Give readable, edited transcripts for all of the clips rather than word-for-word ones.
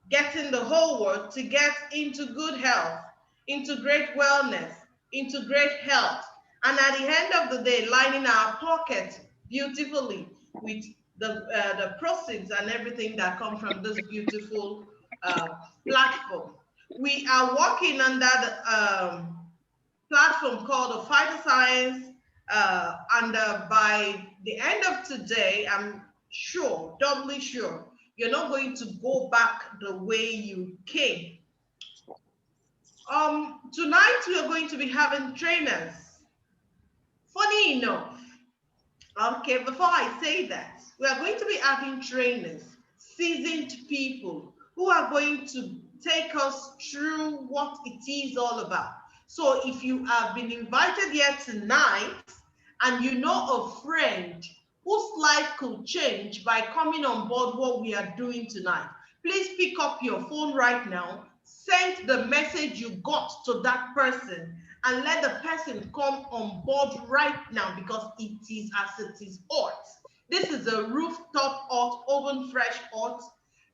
getting the whole world to get into good health, into great wellness, into great health, and at the end of the day, lining our pockets beautifully with the proceeds and everything that come from this beautiful uh, platform. We are working under the platform called the Phyto Science, and by the end of today, I'm sure, doubly sure, you're not going to go back the way you came. Tonight we are going to be having trainers. Funny enough, okay, before I say that, we are going to be having trainers, seasoned people who are going to take us through what it is all about. So if you have been invited here tonight and you know a friend whose life could change by coming on board what we are doing tonight, please pick up your phone right now, send the message you got to that person, and let the person come on board right now because it is as it is hot. This is a rooftop hot, oven fresh hot.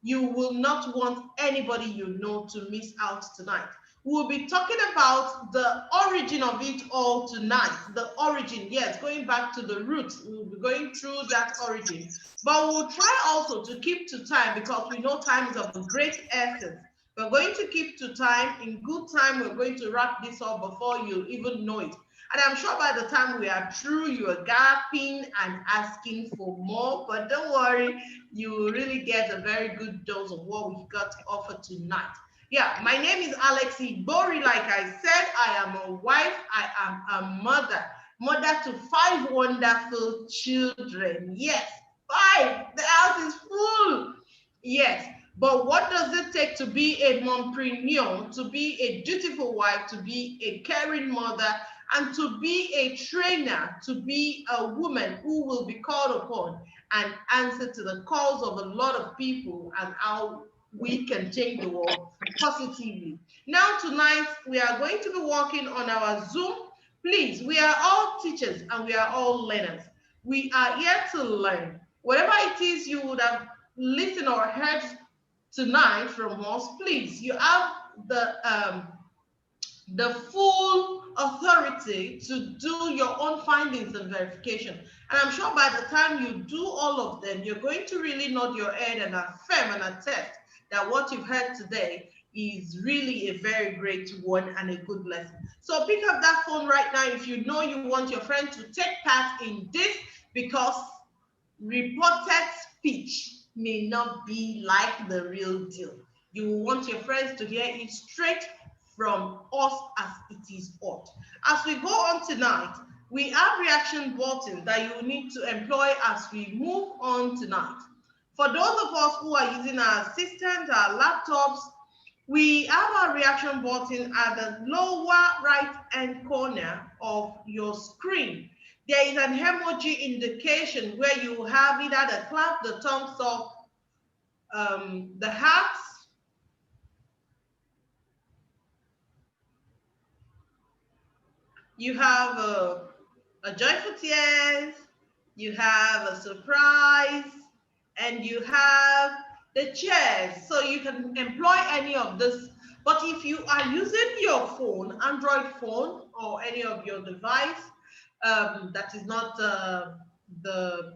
You will not want anybody you know to miss out tonight. We'll be talking about the origin of it all tonight. The origin, yes, going back to the roots. We'll be going through that origin. But we'll try also to keep to time because we know time is of great essence. We're going to keep to time. In good time, we're going to wrap this up before you even know it. And I'm sure by the time we are through, you are gasping and asking for more. But don't worry, you will really get a very good dose of what we've got to offer tonight. Yeah, my name is Alexi Bori. Like I said, I am a wife, I am a mother to five wonderful children. Yes, five. The house is full. Yes, but what does it take to be a mompreneur, to be a dutiful wife, to be a caring mother, and to be a trainer, to be a woman who will be called upon and answer to the calls of a lot of people and how we can change the world positively. Now, tonight, we are going to be working on our Zoom. Please, we are all teachers and we are all learners. We are here to learn. Whatever it is you would have listened or heard tonight from us, please, you have the full authority to do your own findings and verification. And I'm sure by the time you do all of them, you're going to really nod your head and affirm and attest that what you've heard today is really a very great one and a good lesson. So pick up that phone right now if you know you want your friend to take part in this, because reported speech may not be like the real deal. You will want your friends to hear it straight from us as it is hot. As we go on tonight, we have reaction buttons that you will need to employ as we move on tonight. For those of us who are using our systems, our laptops, we have our reaction button at the lower right hand corner of your screen. There is an emoji indication where you have either the clap, the thumbs up, the hearts. You have a joyful tears, you have a surprise, and you have the cheers. So you can employ any of this. But if you are using your phone, Android phone, or any of your device that is not the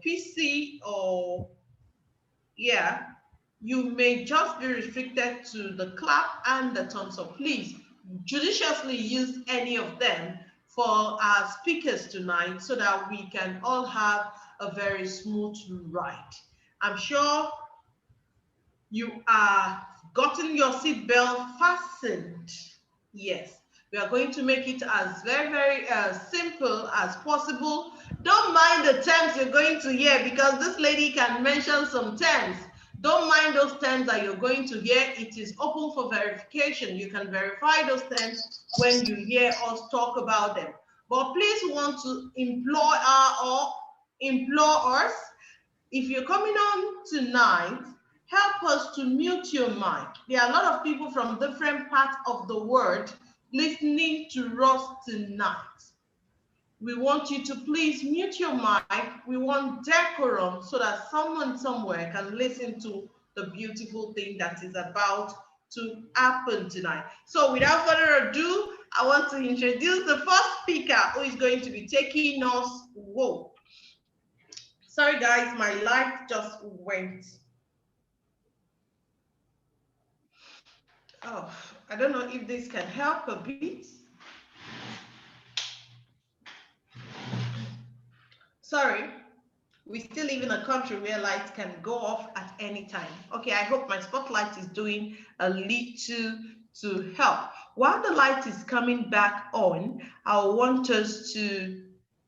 PC, or yeah, you may just be restricted to the clap and the thumbs up. Please judiciously use any of them for our speakers tonight so that we can all have a very smooth ride. I'm sure you are gotten your seatbelt fastened. Yes, we are going to make it as very simple as possible. Don't mind the terms you're going to hear because this lady can mention some terms. Don't mind those terms that you're going to hear. It is open for verification. You can verify those terms when you hear us talk about them. But please want to implore us, if you're coming on tonight, help us to mute your mic. There are a lot of people from different parts of the world listening to us tonight. We want you to please mute your mic. We want decorum so that someone somewhere can listen to the beautiful thing that is about to happen tonight. So without further ado, I want to introduce the first speaker who is going to be taking us. Whoa. Sorry guys, my light just went. Oh, I don't know if this can help a bit. Sorry, we still live in a country where lights can go off at any time. Okay, I hope my spotlight is doing a little to help. While the light is coming back on, I want us to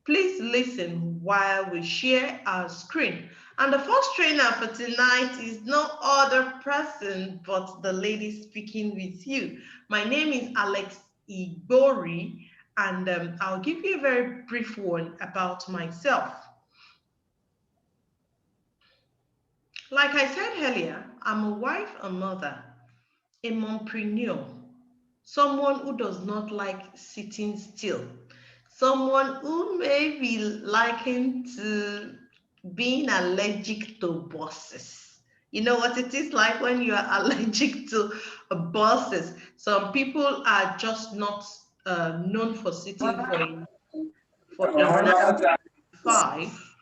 please listen while we share our screen. And the first trainer for tonight is no other person but the lady speaking with you. My name is Alex Igbori, and I'll give you a very brief one about myself. Like I said earlier, I'm a wife, a mother, a mompreneur, someone who does not like sitting still, someone who may be likened to being allergic to buses. You know what it is like when you are allergic to buses. Some people are just not known for sitting for a 9 to 5.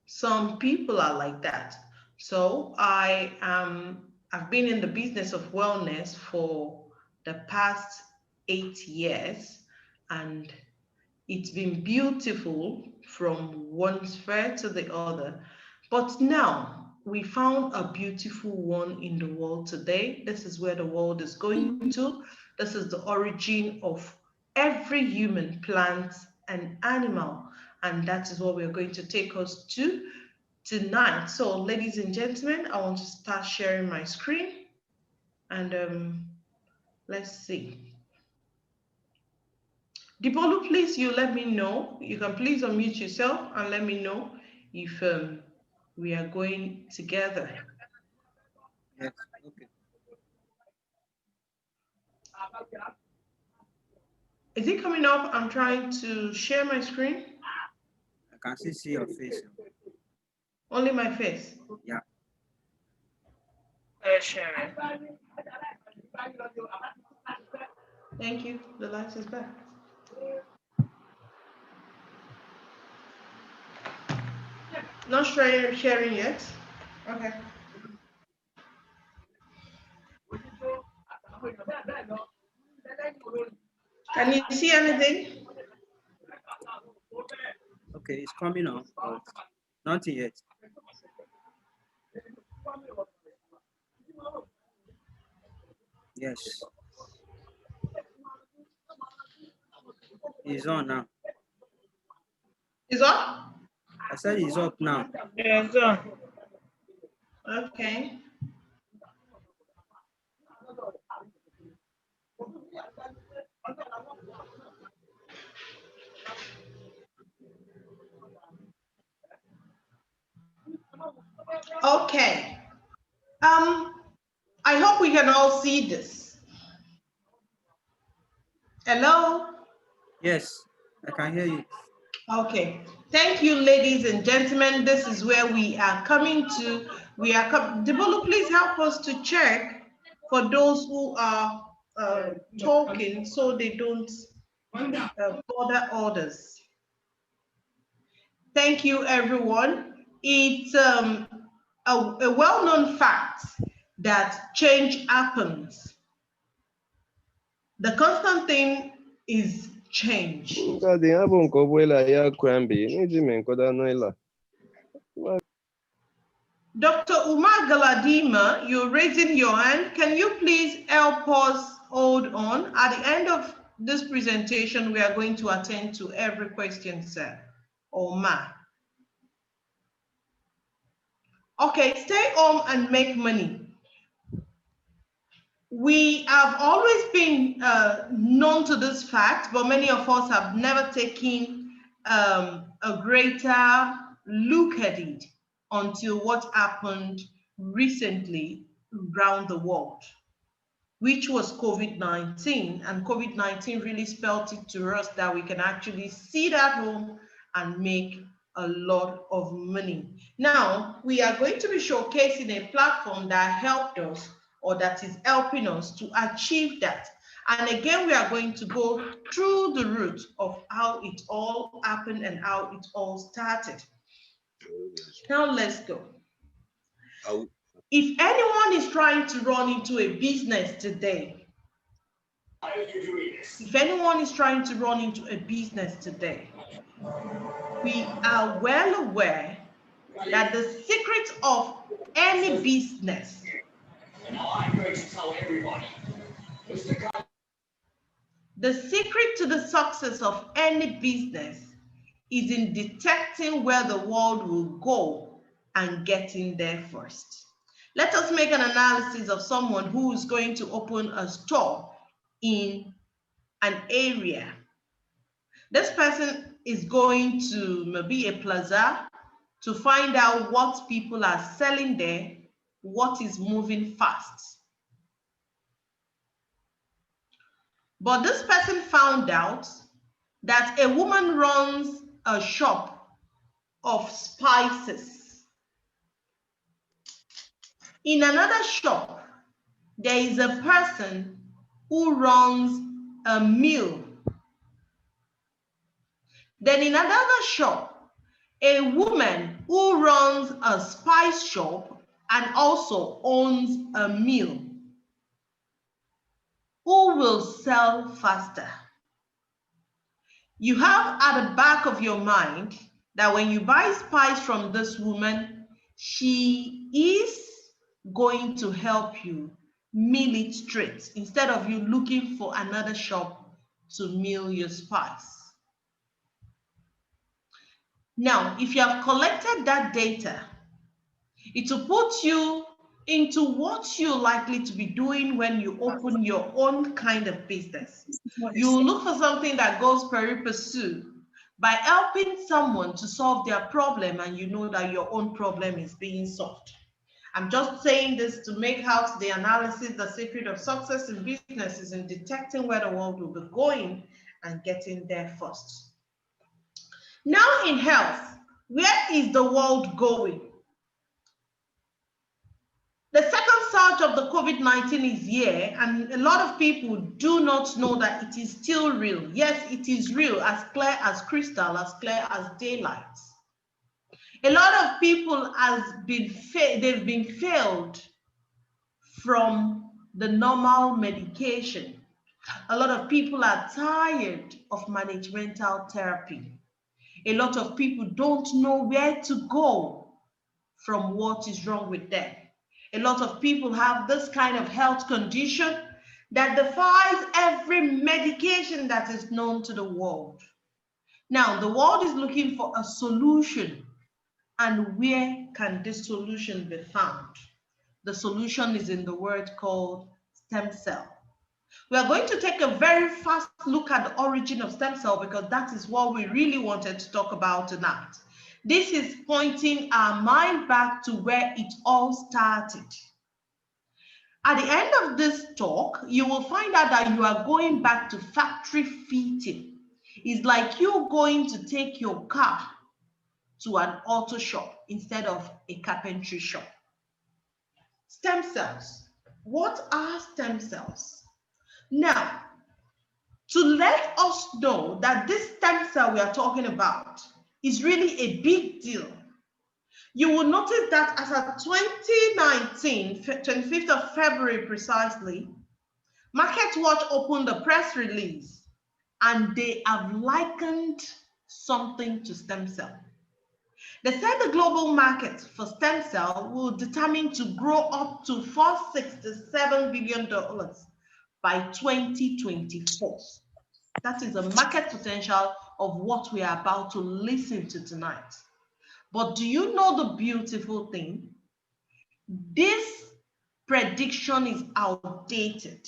Some people are like that. So I've been in the business of wellness for the past 8 years, and it's been beautiful from one sphere to the other. But now we found a beautiful one in the world today. This is where the world is going to. This is the origin of every human, plant, and animal. And that is what we're going to take us to tonight. So, ladies and gentlemen, I want to start sharing my screen. And let's see. Dibolu, please, you let me know. You can please unmute yourself and let me know if we are going together. Yes, okay. Is it coming up? I'm trying to share my screen. I can still see your face. Only my face? Yeah. Sharing. Thank you. The light is back. Not sharing yet? Okay. Can you see anything? Okay, it's coming on, but nothing yet. Yes. It's on now. It's on? I said it's up now. Yeah, it's on. Okay. Okay. I hope we can all see this. Hello? Yes, I can hear you. Okay. Thank you, ladies and gentlemen. This is where we are coming to. Debolo, please help us to check for those who are talking so they don't bother others. Thank you, everyone. It's a well-known fact that change happens. The constant thing is change. Dr. Umar Galadima, you're raising your hand. Can you please help us hold on? At the end of this presentation, we are going to attend to every question, sir or ma. Okay, stay home and make money. We have always been known to this fact, but many of us have never taken a greater look at it until what happened recently around the world, which was COVID-19. And COVID-19 really spelled it to us that we can actually sit at home and make a lot of money. Now, we are going to be showcasing a platform that helped us or that is helping us to achieve that. And again, we are going to go through the route of how it all happened and how it all started. Now, let's go. If anyone is trying to run into a business today, we are well aware that the secret of any business the secret to the success of any business is in detecting where the world will go and getting there first. Let us make an analysis of someone who is going to open a store in an area. This person is going to maybe a plaza to find out what people are selling there, what is moving fast. But this person found out that a woman runs a shop of spices. In another shop, there is a person who runs a mill. Then in another shop, a woman who runs a spice shop and also owns a mill. Who will sell faster? You have at the back of your mind that when you buy spice from this woman, she is going to help you mill it straight instead of you looking for another shop to mill your spice. Now, if you have collected that data, it will put you into what you're likely to be doing when you open your own kind of business. You will look for something that goes pari passu by helping someone to solve their problem, and you know that your own problem is being solved. I'm just saying this to make out the analysis. The secret of success in business is in detecting where the world will be going and getting there first. Now in health, where is the world going? The second surge of the COVID-19 is here, and a lot of people do not know that it is still real. Yes, it is real, as clear as crystal, as clear as daylight. A lot of people they've been failed from the normal medication. A lot of people are tired of managemental therapy. A lot of people don't know where to go from what is wrong with them. A lot of people have this kind of health condition that defies every medication that is known to the world. Now, the world is looking for a solution, and where can this solution be found? The solution is in the word called stem cell. We are going to take a very fast look at the origin of stem cell because that is what we really wanted to talk about tonight. This is pointing our mind back to where it all started. At the end of this talk, you will find out that you are going back to factory fitting. It's like you going to take your car to an auto shop instead of a carpentry shop. Stem cells. What are stem cells? Now, to let us know that this stem cell we are talking about is really a big deal, you will notice that as of 2019, 25th of February precisely, MarketWatch opened a press release and they have likened something to stem cell. They said the global market for stem cell will determine to grow up to $467 billion by 2024. That is the market potential of what we are about to listen to tonight. But do you know the beautiful thing? This prediction is outdated.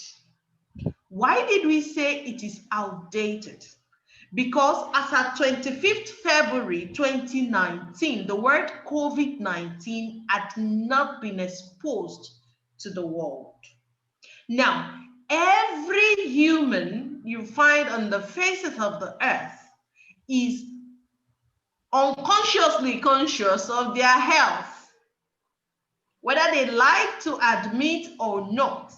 Why did we say it is outdated? Because as at 25th February 2019, the word COVID-19 had not been exposed to the world. Now, every human you find on the faces of the earth is unconsciously conscious of their health. Whether they like to admit or not,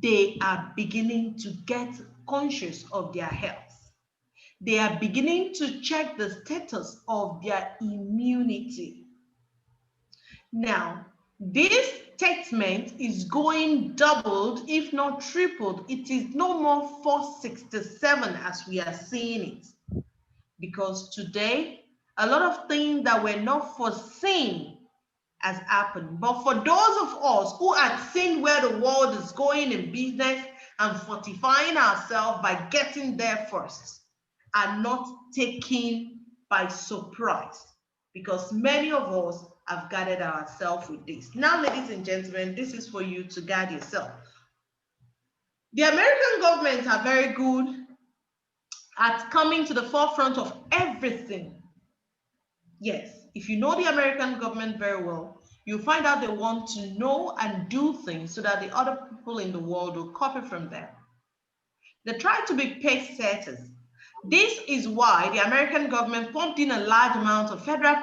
they are beginning to get conscious of their health. They are beginning to check the status of their immunity. Now, this statement is going doubled, if not tripled. It is no more 467 as we are seeing it. Because today, a lot of things that were not foreseen has happened. But for those of us who had seen where the world is going in business and fortifying ourselves by getting there first, are not taken by surprise, because many of us have guarded ourselves with this. Now, ladies and gentlemen, this is for you to guard yourself. The American government are very good at coming to the forefront of everything. Yes, if you know the American government very well, you'll find out they want to know and do things so that the other people in the world will copy from them. They try to be pace setters. This is why the American government pumped in a large amount of federal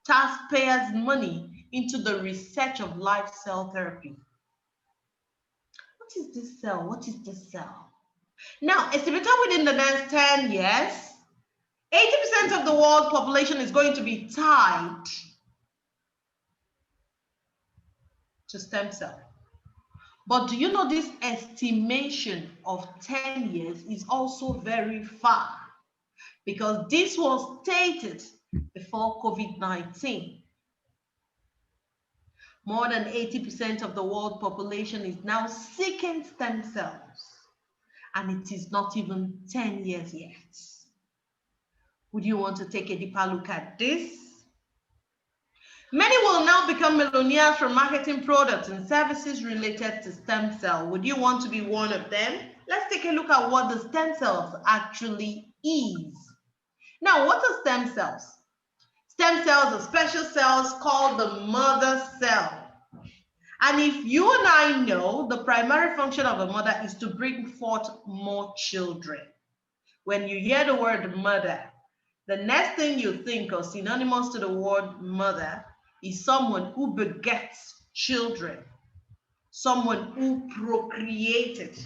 taxpayers' money into the research of live cell therapy. What is this cell? What is this cell? Now, estimated within the next 10 years, 80% of the world population is going to be tied to stem cell. But do you know this estimation of 10 years is also very far? Because this was stated before COVID-19. More than 80% of the world population is now seeking stem cells, and it is not even 10 years yet. Would you want to take a deeper look at this? Many will now become millionaires from marketing products and services related to stem cell. Would you want to be one of them? Let's take a look at what the stem cells actually is. Now, what are stem cells? Stem cells are special cells called the mother cell. And if you and I know, the primary function of a mother is to bring forth more children. When you hear the word mother, the next thing you think of, synonymous to the word mother, is someone who begets children, someone who procreated.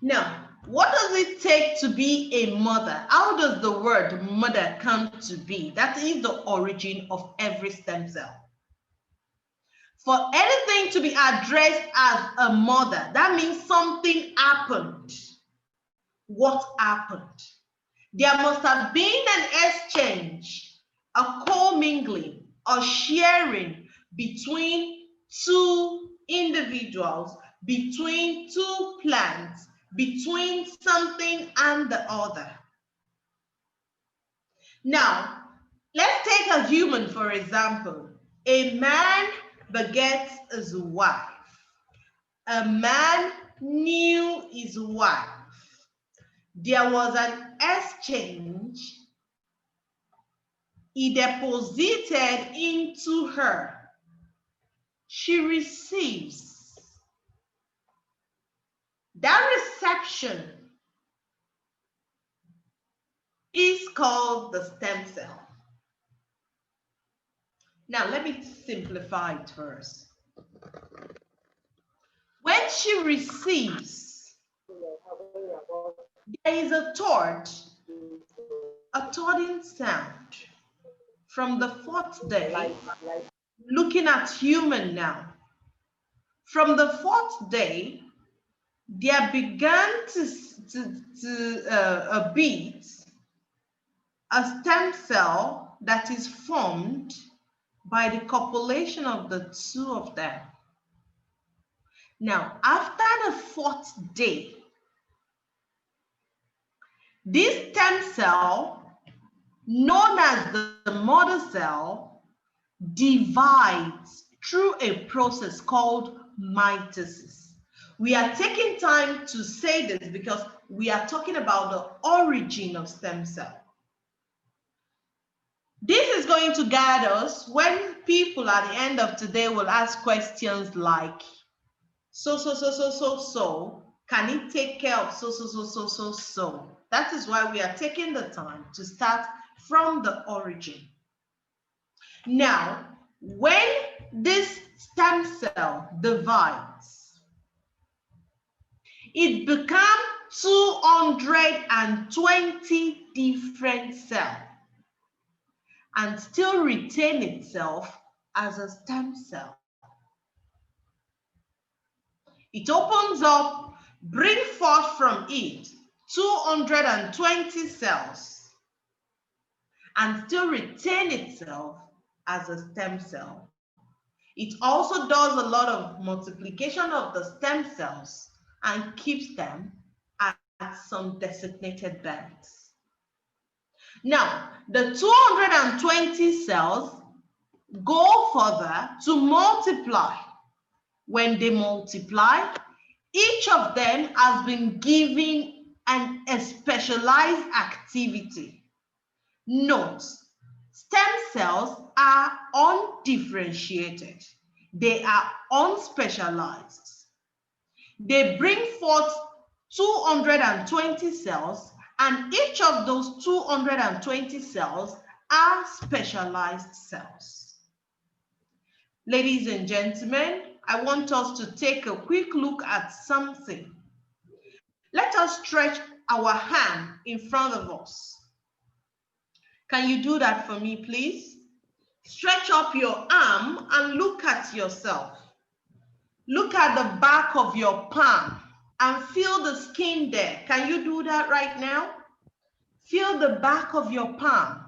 Now, what does it take to be a mother? How does the word mother come to be? That is the origin of every stem cell. For anything to be addressed as a mother, that means something happened. What happened? There must have been an exchange, a commingling, a sharing between two individuals, between two plants, between something and the other. Now, let's take a human, for example. A man begets his wife. A man knew his wife. There was an exchange. He deposited into her. She receives. That reception is called the stem cell. Now, let me simplify it first. When she receives, there is a thudding sound. From the fourth day, looking at human now, from the fourth day, there began to beat a stem cell that is formed by the copulation of the two of them. Now, after the fourth day, this stem cell, known as the mother cell, divides through a process called mitosis. We are taking time to say this because we are talking about the origin of stem cell. This is going to guide us when people at the end of today will ask questions like, so, can it take care of so? That is why we are taking the time to start from the origin. Now, when this stem cell divides, it becomes 220 different cells and still retain itself as a stem cell. It opens up, bring forth from it 220 cells and still retain itself as a stem cell. It also does a lot of multiplication of the stem cells and keeps them at some designated banks. Now, the 220 cells go further to multiply. When they multiply, each of them has been given a specialized activity. Note, stem cells are undifferentiated. They are unspecialized. They bring forth 220 cells, and each of those 220 cells are specialized cells. Ladies and gentlemen, I want us to take a quick look at something. Let us stretch our hand in front of us. Can you do that for me, please? Stretch up your arm and look at yourself. Look at the back of your palm and feel the skin there. Can you do that right now? Feel the back of your palm.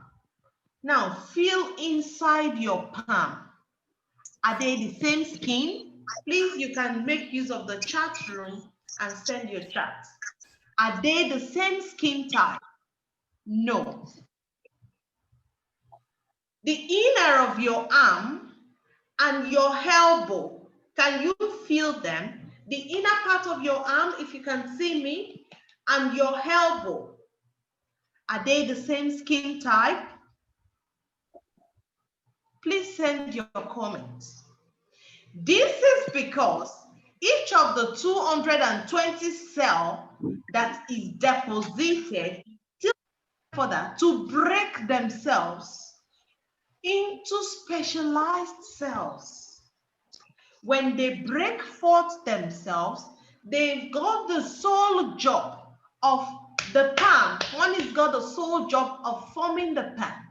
Now feel inside your palm. Are they the same skin? Please, you can make use of the chat room and send your chat. Are they the same skin type? No. The inner of your arm and your elbow, can you feel them? The inner part of your arm, if you can see me, and your elbow, are they the same skin type? Please send your comments. This is because each of the 220 cells that is deposited still further to break themselves into specialized cells. When they break forth themselves, they've got the sole job of the palm. One has got the sole job of forming the palm.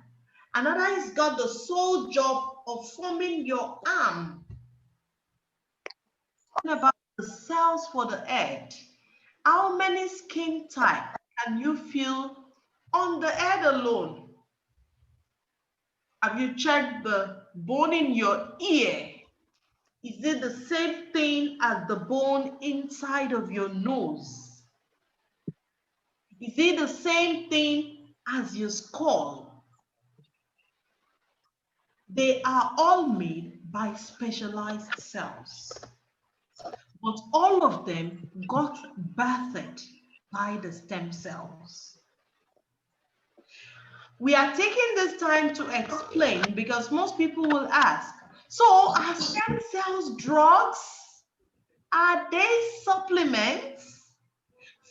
Another has got the sole job of forming your arm. About the cells for the head, how many skin types can you feel on the head alone? Have you checked the bone in your ear? Is it the same thing as the bone inside of your nose? Is it the same thing as your skull? They are all made by specialized cells. But all of them got birthed by the stem cells. We are taking this time to explain because most people will ask, so are stem cells drugs? Are they supplements?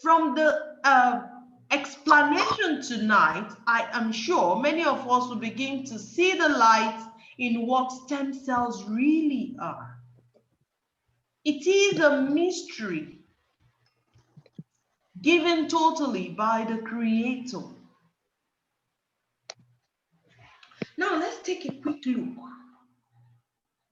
From the explanation tonight, I am sure many of us will begin to see the light in what stem cells really are. It is a mystery given totally by the Creator. Now let's take a quick look.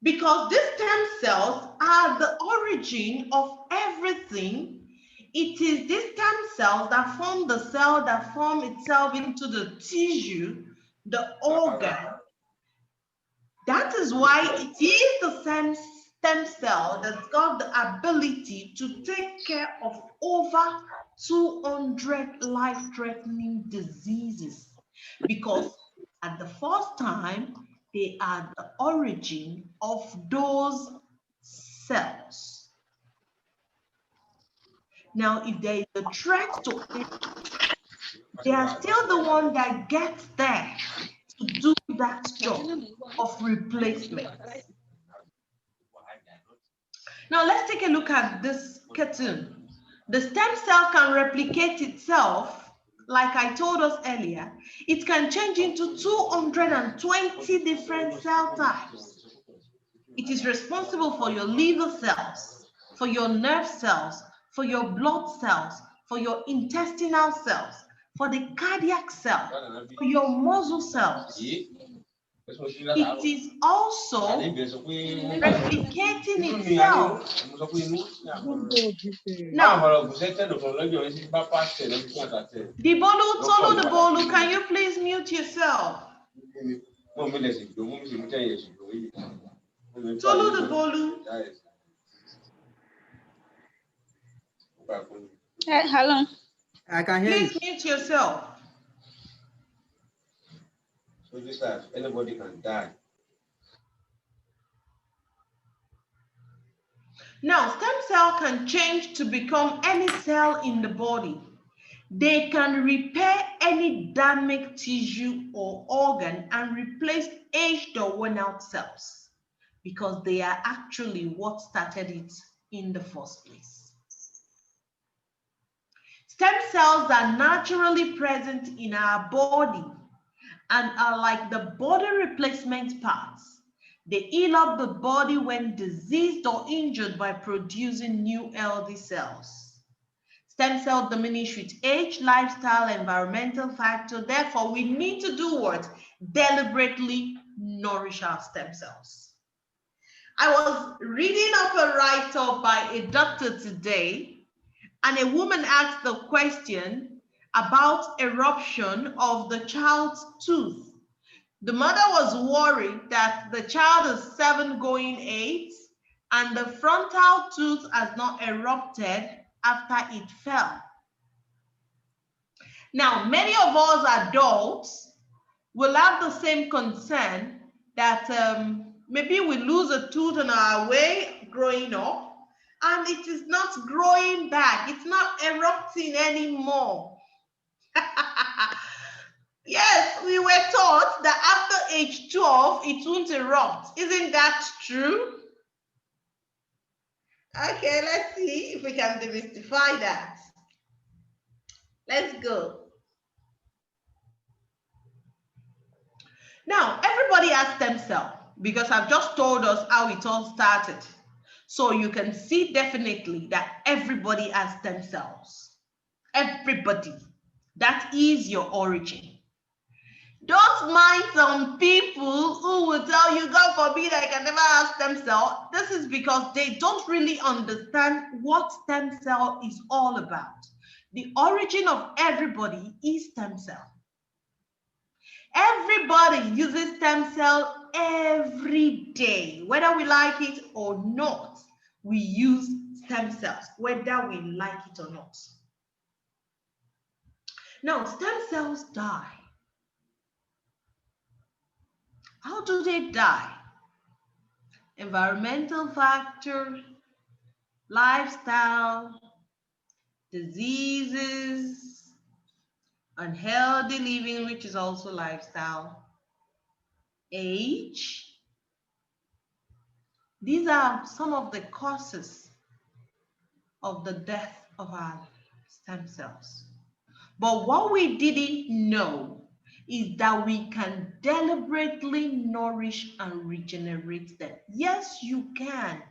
Because these stem cells are the origin of everything, it is these stem cells that form the cell that form itself into the tissue, the organ. That is why it is the stem cell that's got the ability to take care of over 200 life-threatening diseases, because at the first time, they are the origin of those cells. Now, if there is a threat to it, they are still the one that gets there to do that job of replacement. Now, let's take a look at this cartoon. The stem cell can replicate itself like I told us earlier, it can change into 220 different cell types. It is responsible for your liver cells, for your nerve cells, for your blood cells, for your intestinal cells, for the cardiac cell, for your muscle cells. It is also replicating itself. Now, Tolu Debolu, can you please mute yourself? Tolu Debolu. Hello. I can hear you. Please mute yourself. So this that anybody can die. Now, stem cell can change to become any cell in the body. They can repair any damaged tissue or organ and replace aged or worn out cells because they are actually what started it in the first place. Stem cells are naturally present in our body and are like the body replacement parts. They heal up the body when diseased or injured by producing new healthy cells. Stem cells diminish with age, lifestyle, environmental factor. Therefore, we need to do what? Deliberately nourish our stem cells. I was reading up a write-up by a doctor today, and a woman asked the question about eruption of the child's tooth. The mother was worried that the child is 7 going 8 and the frontal tooth has not erupted after it fell. Now, many of us adults will have the same concern that maybe we lose a tooth on our way growing up and it is not growing back. It's not erupting anymore. Yes, we were taught that after age 12, it won't erupt. Isn't that true? Okay, let's see if we can demystify that. Let's go. Now, everybody has stem cell because I've just told us how it all started. So you can see definitely that everybody has stem cells. Everybody. That is your origin. Don't mind some people who will tell you, God forbid, I can never have stem cell. This is because they don't really understand what stem cell is all about. The origin of everybody is stem cell. Everybody uses stem cell every day, whether we like it or not. We use stem cells, whether we like it or not. Now, stem cells die. How do they die? Environmental factor, lifestyle, diseases, unhealthy living, which is also lifestyle, age. These are some of the causes of the death of our stem cells. But what we didn't know is that we can deliberately nourish and regenerate them. Yes, you can.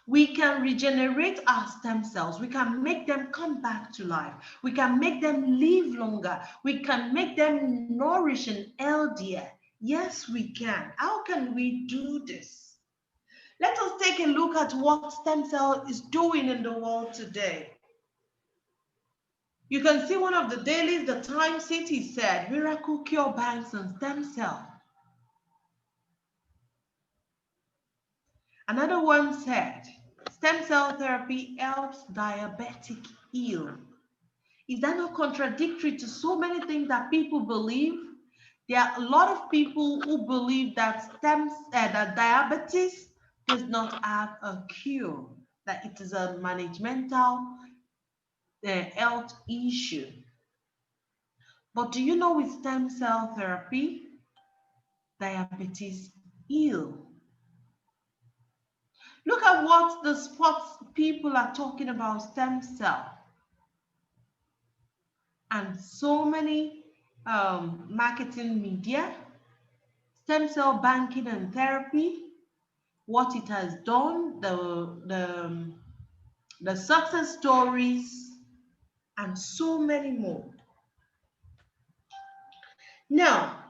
We can regenerate our stem cells. We can make them come back to life. We can make them live longer. We can make them nourish and healthier. Yes, we can. How can we do this? Let us take a look at what stem cell is doing in the world today. You can see one of the dailies, the Time City said, miracle cure banks and stem cell. Another one said, stem cell therapy helps diabetic heal. Is that not contradictory to so many things that people believe? There are a lot of people who believe that that diabetes does not have a cure, that it is a managemental health issue. But do you know with stem cell therapy, diabetes heal? Look at what the sports people are talking about stem cell. and so many marketing media, stem cell banking and therapy, what it has done, the success stories, and so many more. Now,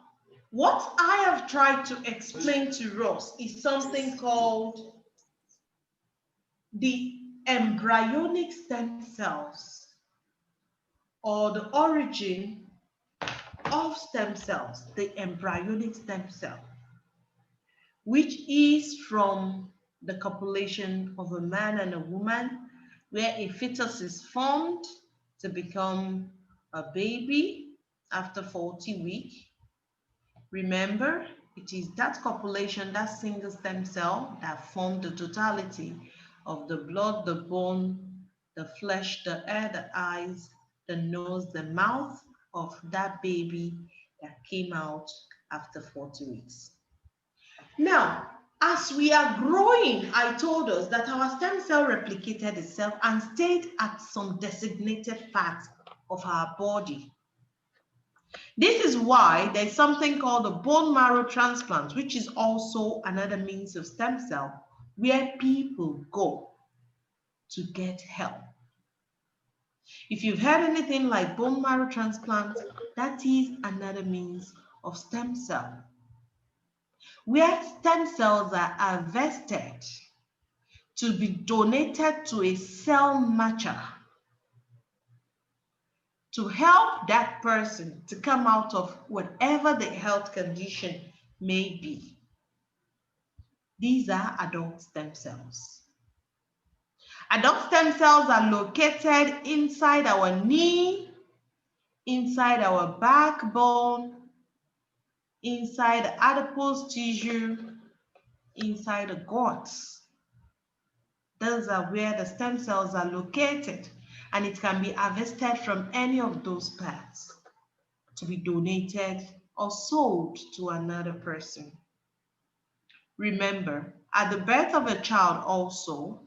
what I have tried to explain to us is something called the embryonic stem cells, or the origin of stem cells, the embryonic stem cell, which is from the copulation of a man and a woman, where a fetus is formed to become a baby after 40 weeks. Remember, it is that copulation, that single stem cell, that formed the totality of the blood, the bone, the flesh, the hair, the eyes, the nose, the mouth of that baby that came out after 40 weeks. Now, as we are growing, I told us that our stem cell replicated itself and stayed at some designated parts of our body. This is why there's something called a bone marrow transplant, which is also another means of stem cell, where people go to get help. If you've heard anything like bone marrow transplant, that is another means of stem cell, where stem cells are harvested to be donated to a cell matcher to help that person to come out of whatever the health condition may be. These are adult stem cells. Adult stem cells are located inside our knee, inside our backbone, inside the adipose tissue, inside the guts. Those are where the stem cells are located, and it can be harvested from any of those parts to be donated or sold to another person. Remember, at the birth of a child also,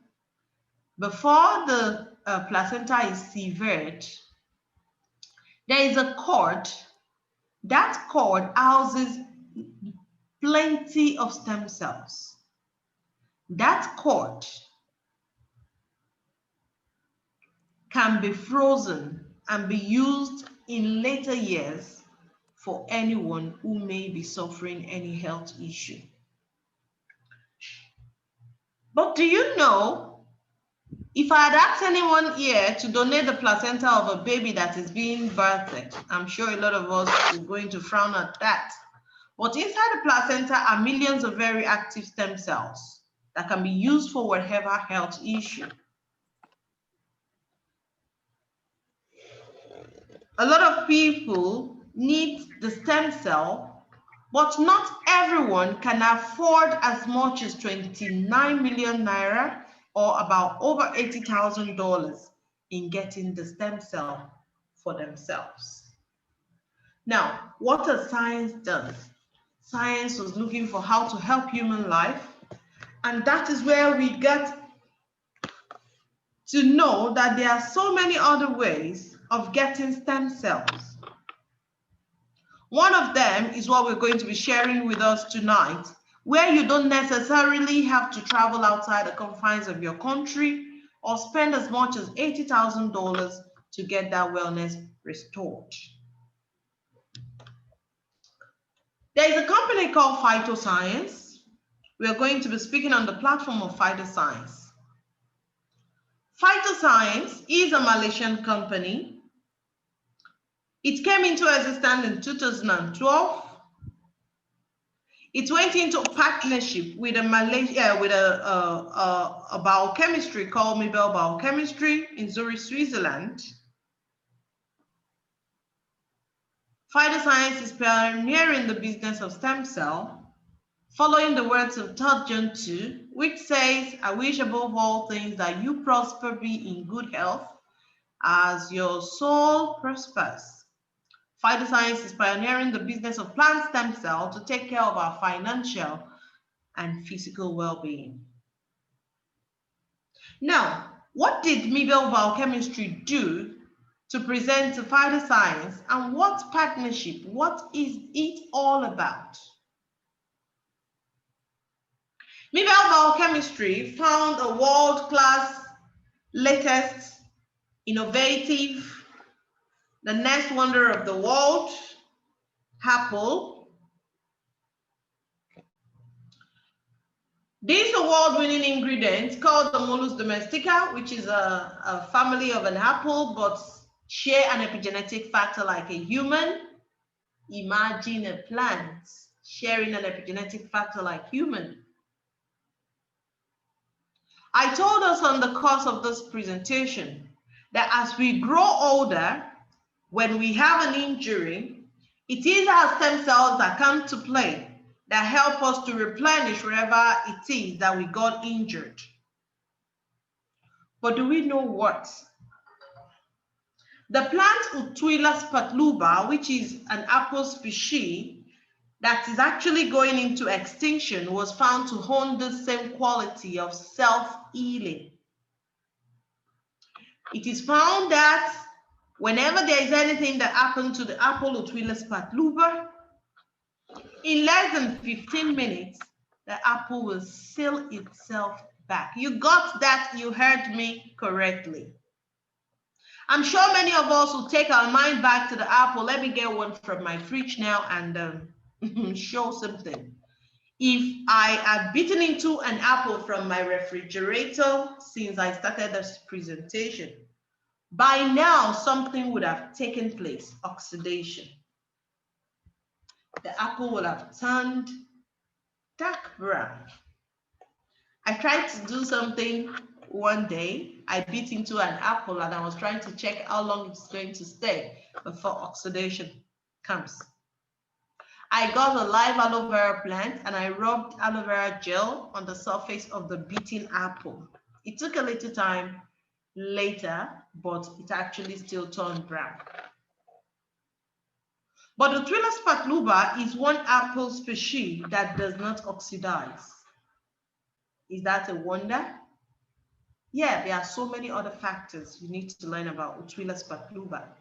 before the placenta is severed, there is a cord. That cord houses plenty of stem cells. That cord can be frozen and be used in later years for anyone who may be suffering any health issue. But do you know, if I had asked anyone here to donate the placenta of a baby that is being birthed, I'm sure a lot of us are going to frown at that. But inside the placenta are millions of very active stem cells that can be used for whatever health issue. A lot of people need the stem cell, but not everyone can afford as much as 29 million naira, or about over $80,000 in getting the stem cell for themselves. Now, what a science does. Science was looking for how to help human life, and that is where we got to know that there are so many other ways of getting stem cells. One of them is what we're going to be sharing with us tonight, where you don't necessarily have to travel outside the confines of your country or spend as much as $80,000 to get that wellness restored. There is a company called Phyto Science. We are going to be speaking on the platform of Phytoscience. Phytoscience is a Malaysian company. It came into existence in 2012. It went into partnership with a biochemistry called Mibel Biochemistry in Zurich, Switzerland. Phytoscience is pioneering the business of stem cell, following the words of 3 John 2, which says, I wish above all things that you prosper, be in good health, as your soul prospers. Phytoscience is pioneering the business of plant stem cell to take care of our financial and physical well-being. Now, what did Mibel Biochemistry do to present to Phyto Science, and what partnership, what is it all about? Mibel Biochemistry found a world-class, latest, innovative, the next wonder of the world, apple. This award-winning ingredient called the Molus domestica, which is a family of an apple, but share an epigenetic factor like a human. Imagine a plant sharing an epigenetic factor like human. I told us on the course of this presentation that as we grow older, when we have an injury, it is our stem cells that come to play that help us to replenish wherever it is that we got injured. But do we know what? The plant Utuila spatluba, which is an apple species that is actually going into extinction, was found to own the same quality of self-healing. It is found that whenever there is anything that happened to the apple Utuila spatluba, in less than 15 minutes, the apple will seal itself back. You got that? You heard me correctly. I'm sure many of us will take our mind back to the apple. Let me get one from my fridge now and show something. If I had bitten into an apple from my refrigerator since I started this presentation, by now something would have taken place, oxidation. The apple would have turned dark brown. I tried to do something one day. I bit into an apple and I was trying to check how long it's going to stay before oxidation comes. I got a live aloe vera plant and I rubbed aloe vera gel on the surface of the beaten apple. It took a little time later, but it actually still turned brown. But the Utuila spatluba is one apple species that does not oxidize. Is that a wonder? Yeah, there are so many other factors you need to learn about Utuila spatluba.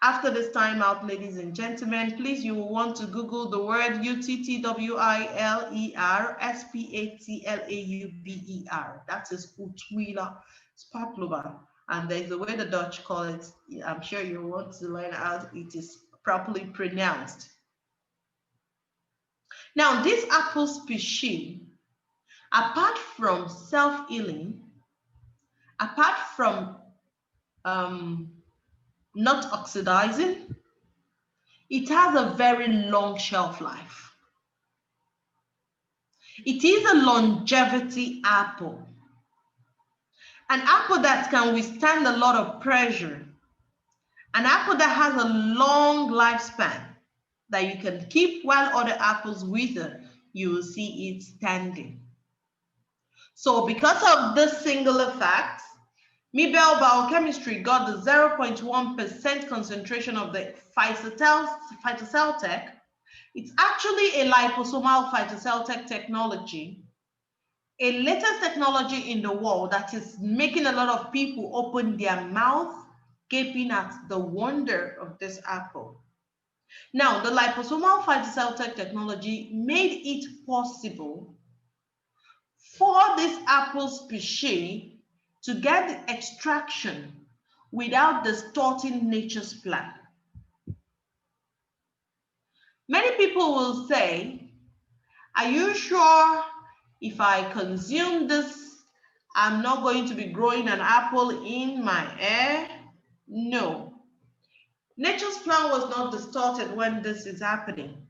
After this time out, ladies and gentlemen, please, you will want to Google the word Uttwiler-spatluber. That is Utuila spatluba. And there's a way the Dutch call it. I'm sure you want to learn how it is properly pronounced. Now, this apple species, apart from self-healing, apart from not oxidizing, it has a very long shelf life. It is a longevity apple. An apple that can withstand a lot of pressure. An apple that has a long lifespan that you can keep while other apples wither, you will see it standing. So because of this singular fact, Mibel Biochemistry got the 0.1% concentration of the phytocell. It's actually a liposomal phytocell technology, a latest technology in the world that is making a lot of people open their mouth, gaping at the wonder of this apple. Now, the liposomal phytocell technology made it possible for this apple species to get the extraction without distorting nature's plan. Many people will say, are you sure if I consume this, I'm not going to be growing an apple in my air? No. Nature's plan was not distorted when this is happening.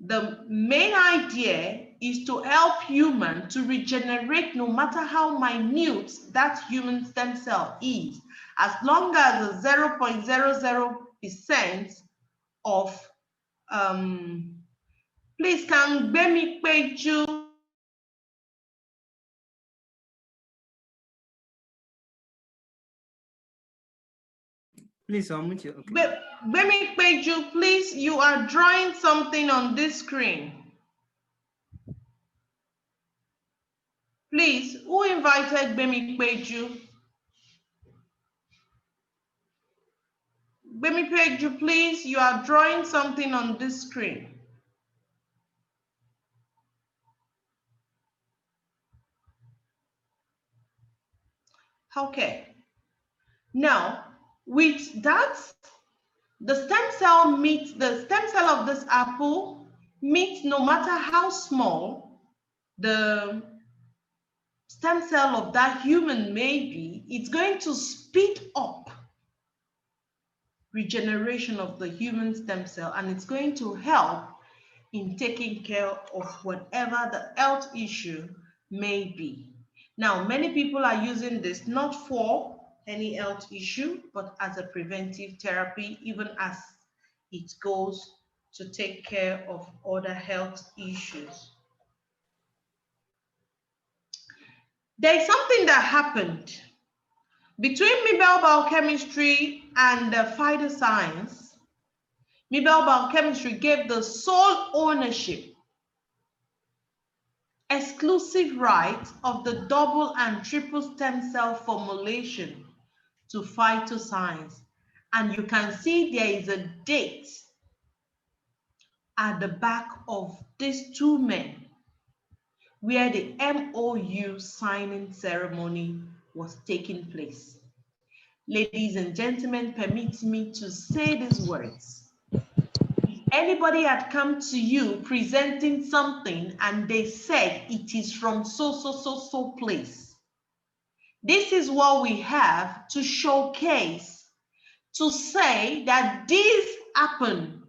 The main idea is to help humans to regenerate no matter how minute that human stem cell is, as long as the 0.00% of, please can Gbemi Peju. Please unmute you. Okay. Gbemi Peju, please, you are drawing something on this screen. Please, who invited Gbemi Peju? Gbemi Page, please, you are drawing something on this screen. Okay. Now, with that, the stem cell of this apple meets, no matter how small the stem cell of that human may be, it's going to speed up regeneration of the human stem cell, and it's going to help in taking care of whatever the health issue may be. Now, many people are using this not for any health issue, but as a preventive therapy, even as it goes to take care of other health issues. There's something that happened between Mibel Biochemistry and Phyto Science. Mibel Biochemistry gave the sole ownership, exclusive right of the double and triple stem cell formulation to Phyto Science. And you can see there is a date at the back of these two men where the MOU signing ceremony was taking place. Ladies and gentlemen, permit me to say these words. If anybody had come to you presenting something and they said it is from so place, this is what we have to showcase, to say that this happened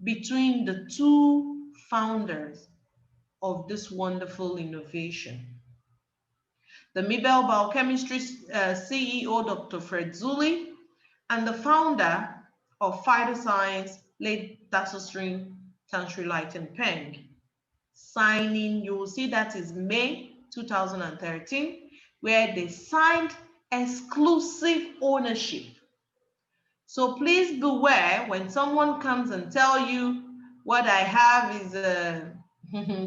between the two founders of this wonderful innovation. The Mibel Biochemistry CEO, Dr. Fred Zuli, and the founder of Phyto Science, late Dasosrin Tanshri Lighten Peng, signing, you will see that is May 2013, where they signed exclusive ownership. So please beware when someone comes and tell you what I have is,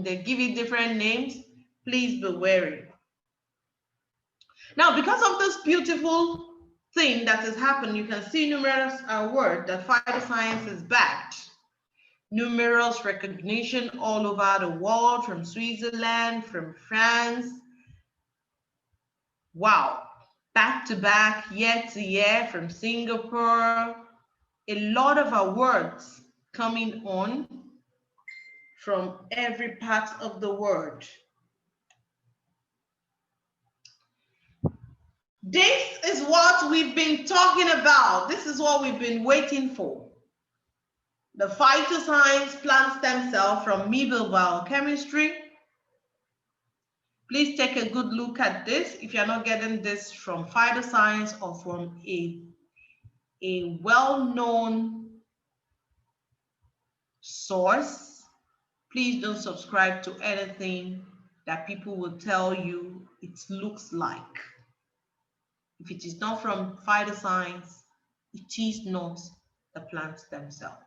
they give you different names, please be wary. Now, because of this beautiful thing that has happened, you can see numerous awards that Phyto Science is backed. Numerous recognition all over the world, from Switzerland, from France. Wow, back to back, year to year, from Singapore. A lot of awards coming on from every part of the world. This is what we've been talking about. This is what we've been waiting for. The Phyto Science plant stem cell from Mibel Biochemistry. Please take a good look at this. If you're not getting this from Phyto Science or from a well-known source, please don't subscribe to anything that people will tell you it looks like. If it is not from Phyto Science, it is not the plant stem cell.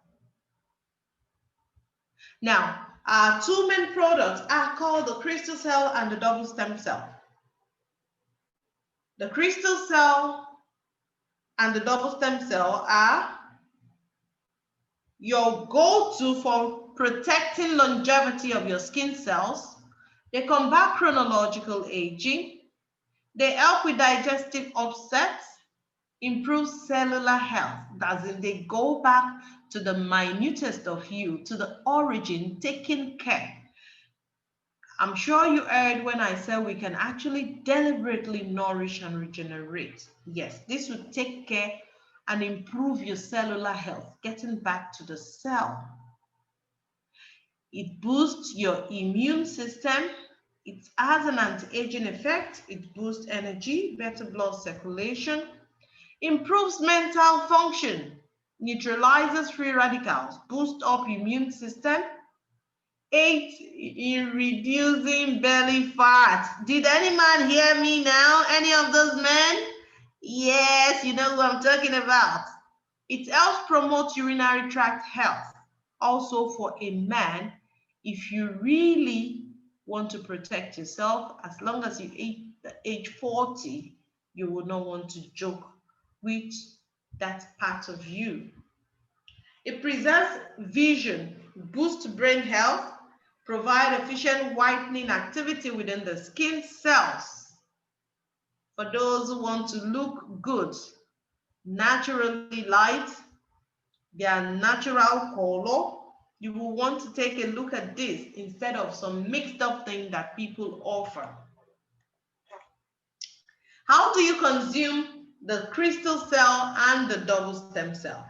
Now, our two main products are called the crystal cell and the double stem cell. The crystal cell and the double stem cell are your go-to for protecting longevity of your skin cells. They combat chronological aging. They help with digestive upsets, improve cellular health. As in, they go back to the minutest of you, to the origin, taking care. I'm sure you heard when I said we can actually deliberately nourish and regenerate. Yes, this will take care and improve your cellular health, getting back to the cell. It boosts your immune system. It has an anti-aging effect. It boosts energy, better blood circulation, improves mental function, neutralizes free radicals, boosts up immune system, aids in reducing belly fat. Did any man hear me now? Any of those men? Yes, you know who I'm talking about. It helps promote urinary tract health. Also for a man, if you really want to protect yourself, as long as you hit the age 40, you will not want to joke with That's part of you. It preserves vision, boosts brain health, provide efficient whitening activity within the skin cells. For those who want to look good, naturally light, their natural color, you will want to take a look at this instead of some mixed up thing that people offer. How do you consume the crystal cell and the double stem cell?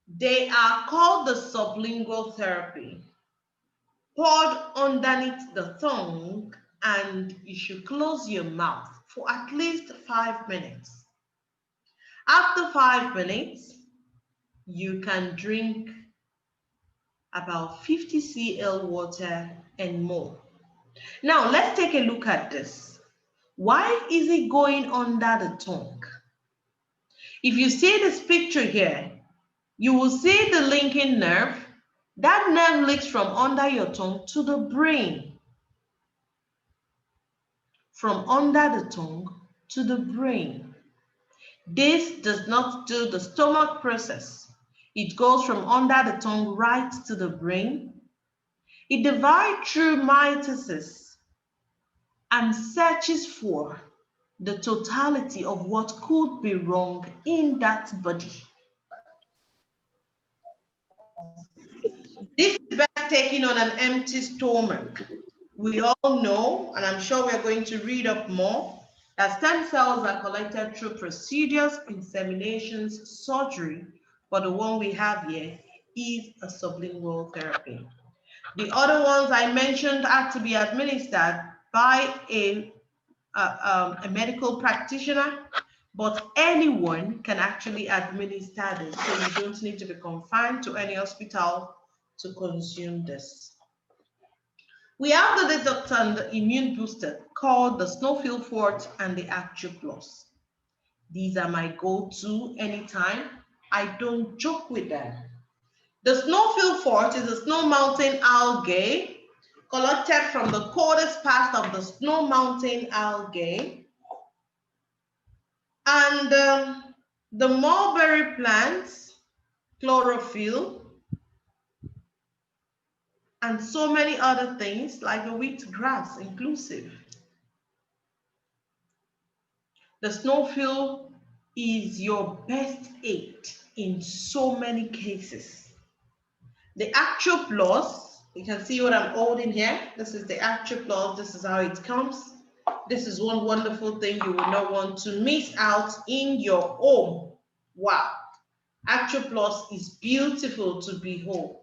They are called the sublingual therapy. Poured underneath the tongue, and you should close your mouth for at least 5 minutes. After 5 minutes, you can drink about 50 cl water and more. Now, let's take a look at this. Why is it going under the tongue? If you see this picture here, you will see the linking nerve. That nerve links from under your tongue to the brain. From under the tongue to the brain. This does not do the stomach process. It goes from under the tongue right to the brain. It divides through mitosis and searches for the totality of what could be wrong in that body. This is best taken on an empty stomach. We all know, and I'm sure we're going to read up more, that stem cells are collected through procedures, inseminations, surgery, but the one we have here is a sublingual therapy. The other ones I mentioned are to be administered by a medical practitioner, but anyone can actually administer this, so you don't need to be confined to any hospital to consume this. We have the deductant, the immune booster, called the Snowfield Fort and the Actu Plus. These are my go-to anytime. I don't joke with them. The Snowfield Fort is a snow mountain algae collected from the coldest part of the snow mountain algae. And the mulberry plants, chlorophyll, and so many other things like the wheatgrass inclusive. The snowfield is your best aid in so many cases. The Actu Plus, you can see what I'm holding here. This is the Actu Plus. This is how it comes. This is one wonderful thing you will not want to miss out in your home. Wow. Actu Plus is beautiful to behold.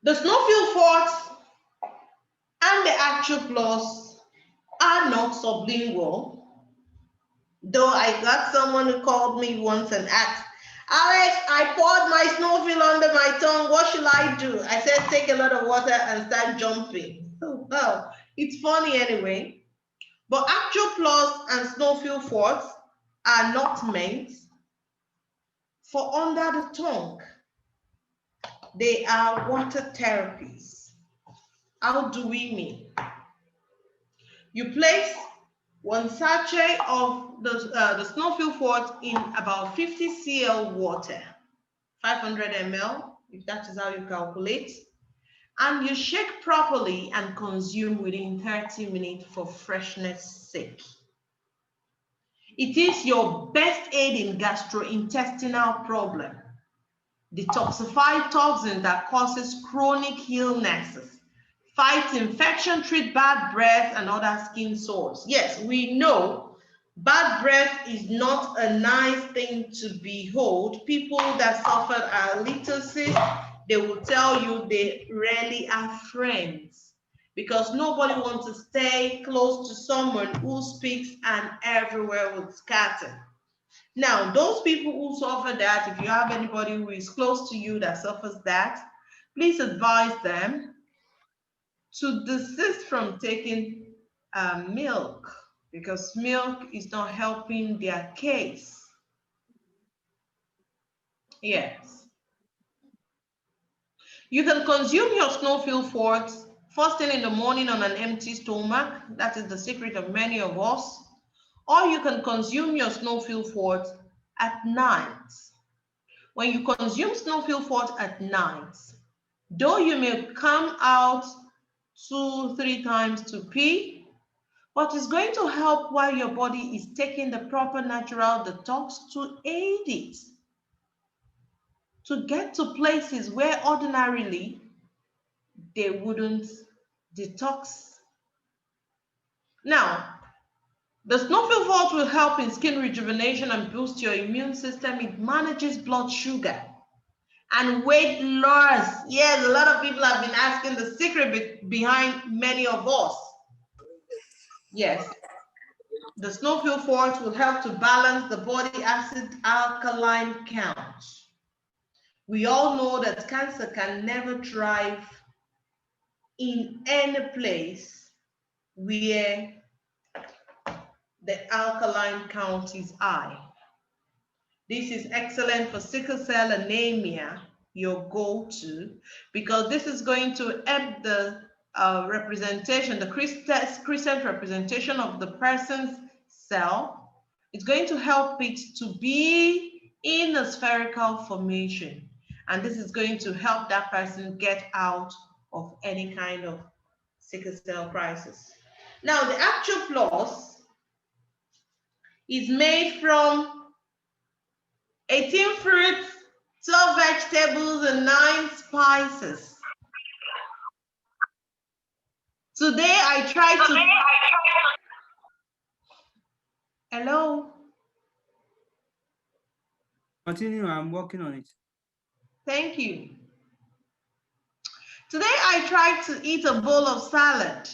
The Snowfield Fort and the Actu Plus are not sublingual, though I got someone who called me once and asked, Alex, I poured my snowfield under my tongue. What should I do? I said, take a lot of water and start jumping. Well, it's funny anyway. But Actu Plus and Snowfield Forts are not meant for under the tongue. They are water therapies. How do we mean? You place 1 sachet of the Snowfield Fort in about 50 cl water, 500 ml, if that is how you calculate, and you shake properly and consume within 30 minutes for freshness sake. It is your best aid in gastrointestinal problem. Detoxify toxins that causes chronic illnesses. Fight infection, treat bad breath and other skin sores. Yes, we know bad breath is not a nice thing to behold. People that suffer halitosis, they will tell you they rarely are friends because nobody wants to stay close to someone who speaks and everywhere would scatter. Now, those people who suffer that, if you have anybody who is close to you that suffers that, please advise them to desist from taking milk because milk is not helping their case. Yes. You can consume your Snowfield Forts first thing in the morning on an empty stomach. That is the secret of many of us. Or you can consume your snowfield fort at night. When you consume snowfield fort at night, though you may come out 2-3 times to pee, but it's going to help while your body is taking the proper natural detox to aid it to get to places where ordinarily they wouldn't detox. Now, the snowfield fort will help in skin rejuvenation and boost your immune system. It manages blood sugar and weight loss. Yes, a lot of people have been asking the secret behind many of us. Yes, the snowfield fort will help to balance the body acid alkaline count. We all know that cancer can never thrive in any place where the alkaline count is high. This is excellent for sickle cell anemia, your go-to, because this is going to help the representation, the crescent representation of the person's cell. It's going to help it to be in a spherical formation. And this is going to help that person get out of any kind of sickle cell crisis. Now, the actual floss is made from 18 fruits, 12 vegetables, and 9 spices. Today I try to... Hello? Continue, I'm working on it. Thank you. Today I tried to eat a bowl of salad.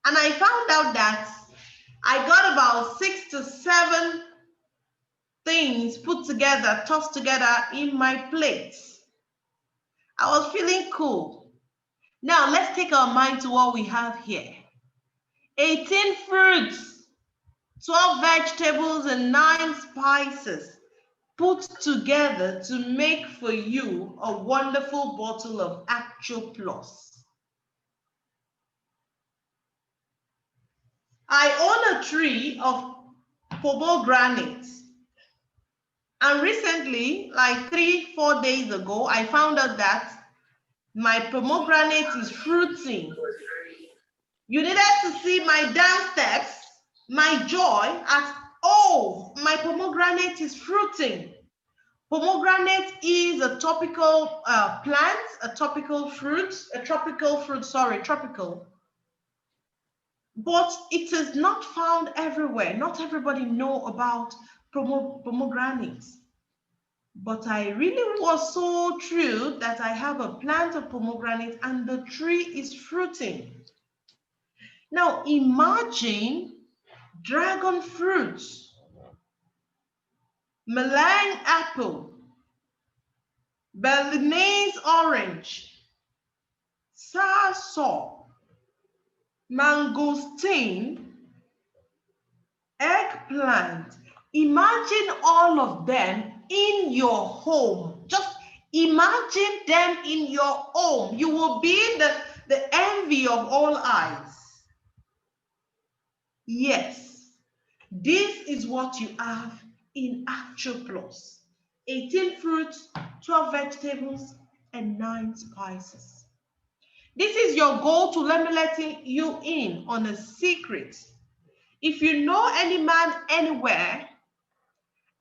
And I found out that I got about 6 to 7 things put together, tossed together in my plate. I was feeling cool. Now let's take our mind to what we have here. 18 fruits, 12 vegetables, and 9 spices put together to make for you a wonderful bottle of Actual Plus. I own a tree of pomegranates. And recently, like 3-4 days ago, I found out that my pomegranate is fruiting. You needed to see my dance steps, my joy at, oh, my pomegranate is fruiting. Pomegranate is a tropical plant, tropical. But it is not found everywhere. Not everybody know about pomegranates. But I really was so thrilled that I have a plant of pomegranate and the tree is fruiting. Now imagine dragon fruit, Malang apple, Balinese orange, soursop, mangosteen, eggplant. Imagine all of them in your home. Just imagine them in your home. You will be the envy of all eyes. Yes, this is what you have in Actual Plus. 18 fruits, 12 vegetables, and 9 spices. This is your go-to. Let me let you in on a secret. If you know any man anywhere,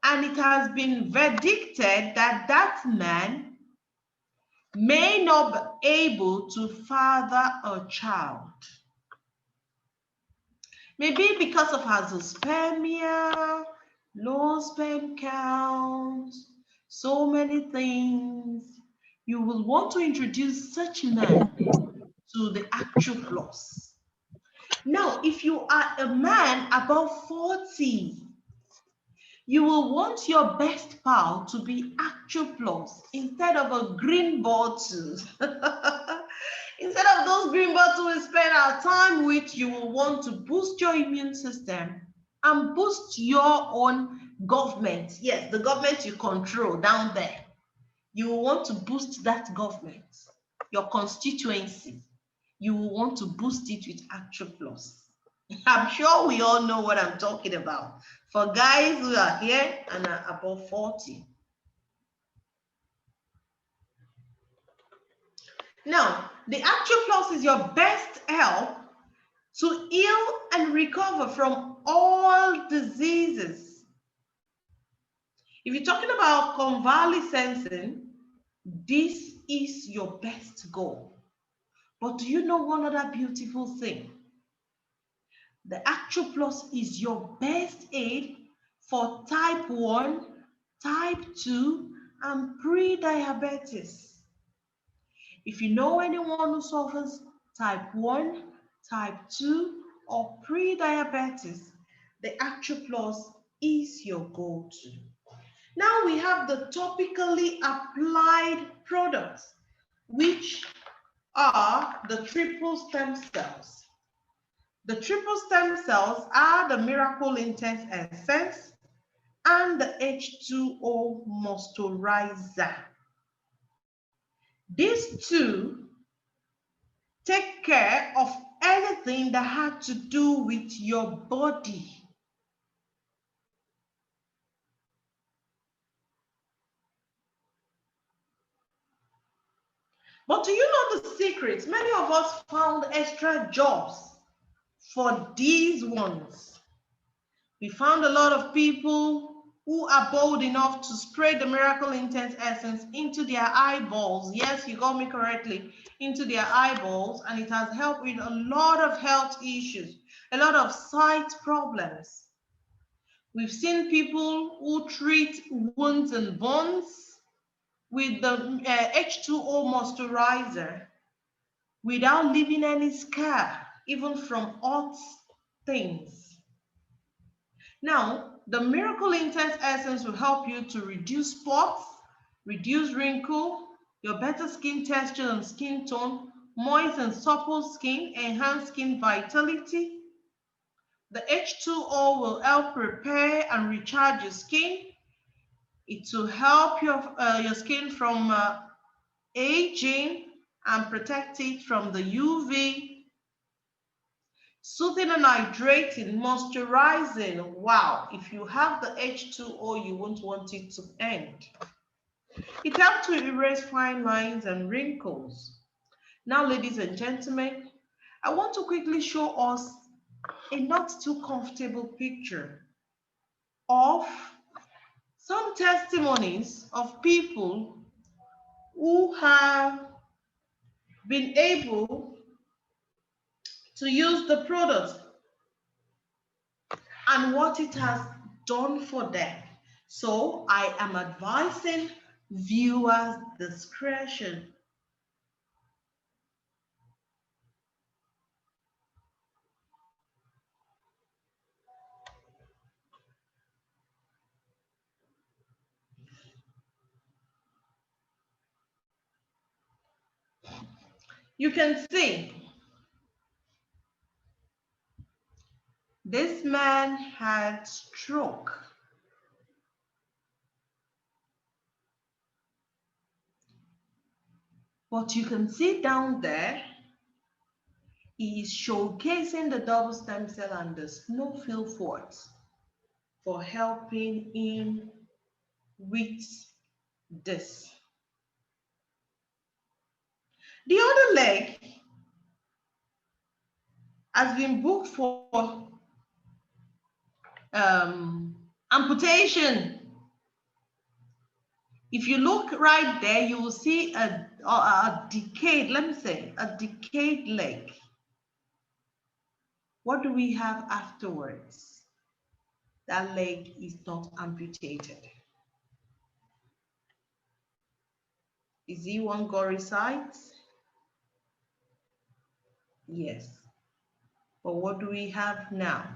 and it has been verdicted that that man may not be able to father a child, maybe because of azoospermia, low sperm count, so many things, you will want to introduce such man to the Actual Plus. Now, if you are a man above 40, you will want your best pal to be Actual Plus instead of a green bottle. Instead of those green bottles we spend our time with, you will want to boost your immune system and boost your own government. Yes, the government you control down there. You will want to boost that government. your constituency, you will want to boost it with Actro Plus. I'm sure we all know what I'm talking about. For guys who are here and are above 40. Now, the Actro Plus is your best help to heal and recover from all diseases. If you're talking about convalescing, this is your best goal. But do you know one other beautiful thing? The Actro Plus is your best aid for type 1, type 2, and pre-diabetes. If you know anyone who suffers type 1, type 2, or pre-diabetes, the Actro Plus is your go-to. Now we have the topically applied products, which are the triple stem cells. The triple stem cells are the Miracle Intense Essence and the H2O Moisturizer. These two take care of anything that had to do with your body. But do you know the secret? Many of us found extra jobs for these ones. We found a lot of people who are bold enough to spray the Miracle Intense Essence into their eyeballs. Yes, you got me correctly, into their eyeballs, and it has helped with a lot of health issues, a lot of sight problems. We've seen people who treat wounds and burns with the H2O moisturizer without leaving any scar, even from hot things. Now, the Miracle Intense Essence will help you to reduce spots, reduce wrinkle, your better skin texture and skin tone, moist and supple skin, enhance skin vitality. The H2O will help repair and recharge your skin. It will help your skin from aging and protect it from the UV. Soothing and hydrating, moisturizing. Wow, if you have the H2O, you won't want it to end. It helps to erase fine lines and wrinkles. Now, ladies and gentlemen, I want to quickly show us a not too comfortable picture of some testimonies of people who have been able to use the product and what it has done for them. So I am advising viewers discretion. You can see this man had stroke. But you can see down there, he is showcasing the double stem cell and the snowfield forts for helping him with this. The other leg has been booked for amputation. If you look right there, you will see a decayed, let me say, a decayed leg. What do we have afterwards? That leg is not amputated. Is he one gory sight? Yes. But what do we have now?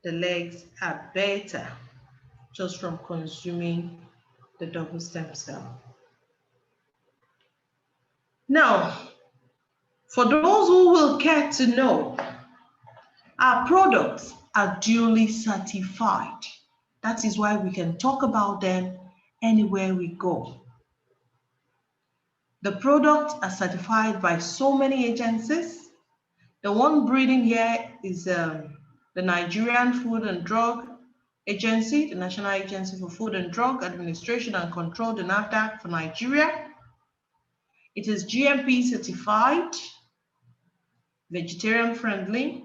The legs are better just from consuming the double stem cell. Now, for those who will care to know, our products are duly certified. That is why we can talk about them anywhere we go. The products are certified by so many agencies. The one breeding here is the Nigerian Food and Drug Agency, the National Agency for Food and Drug Administration and Control, the NAFDAC for Nigeria. It is GMP certified, vegetarian friendly,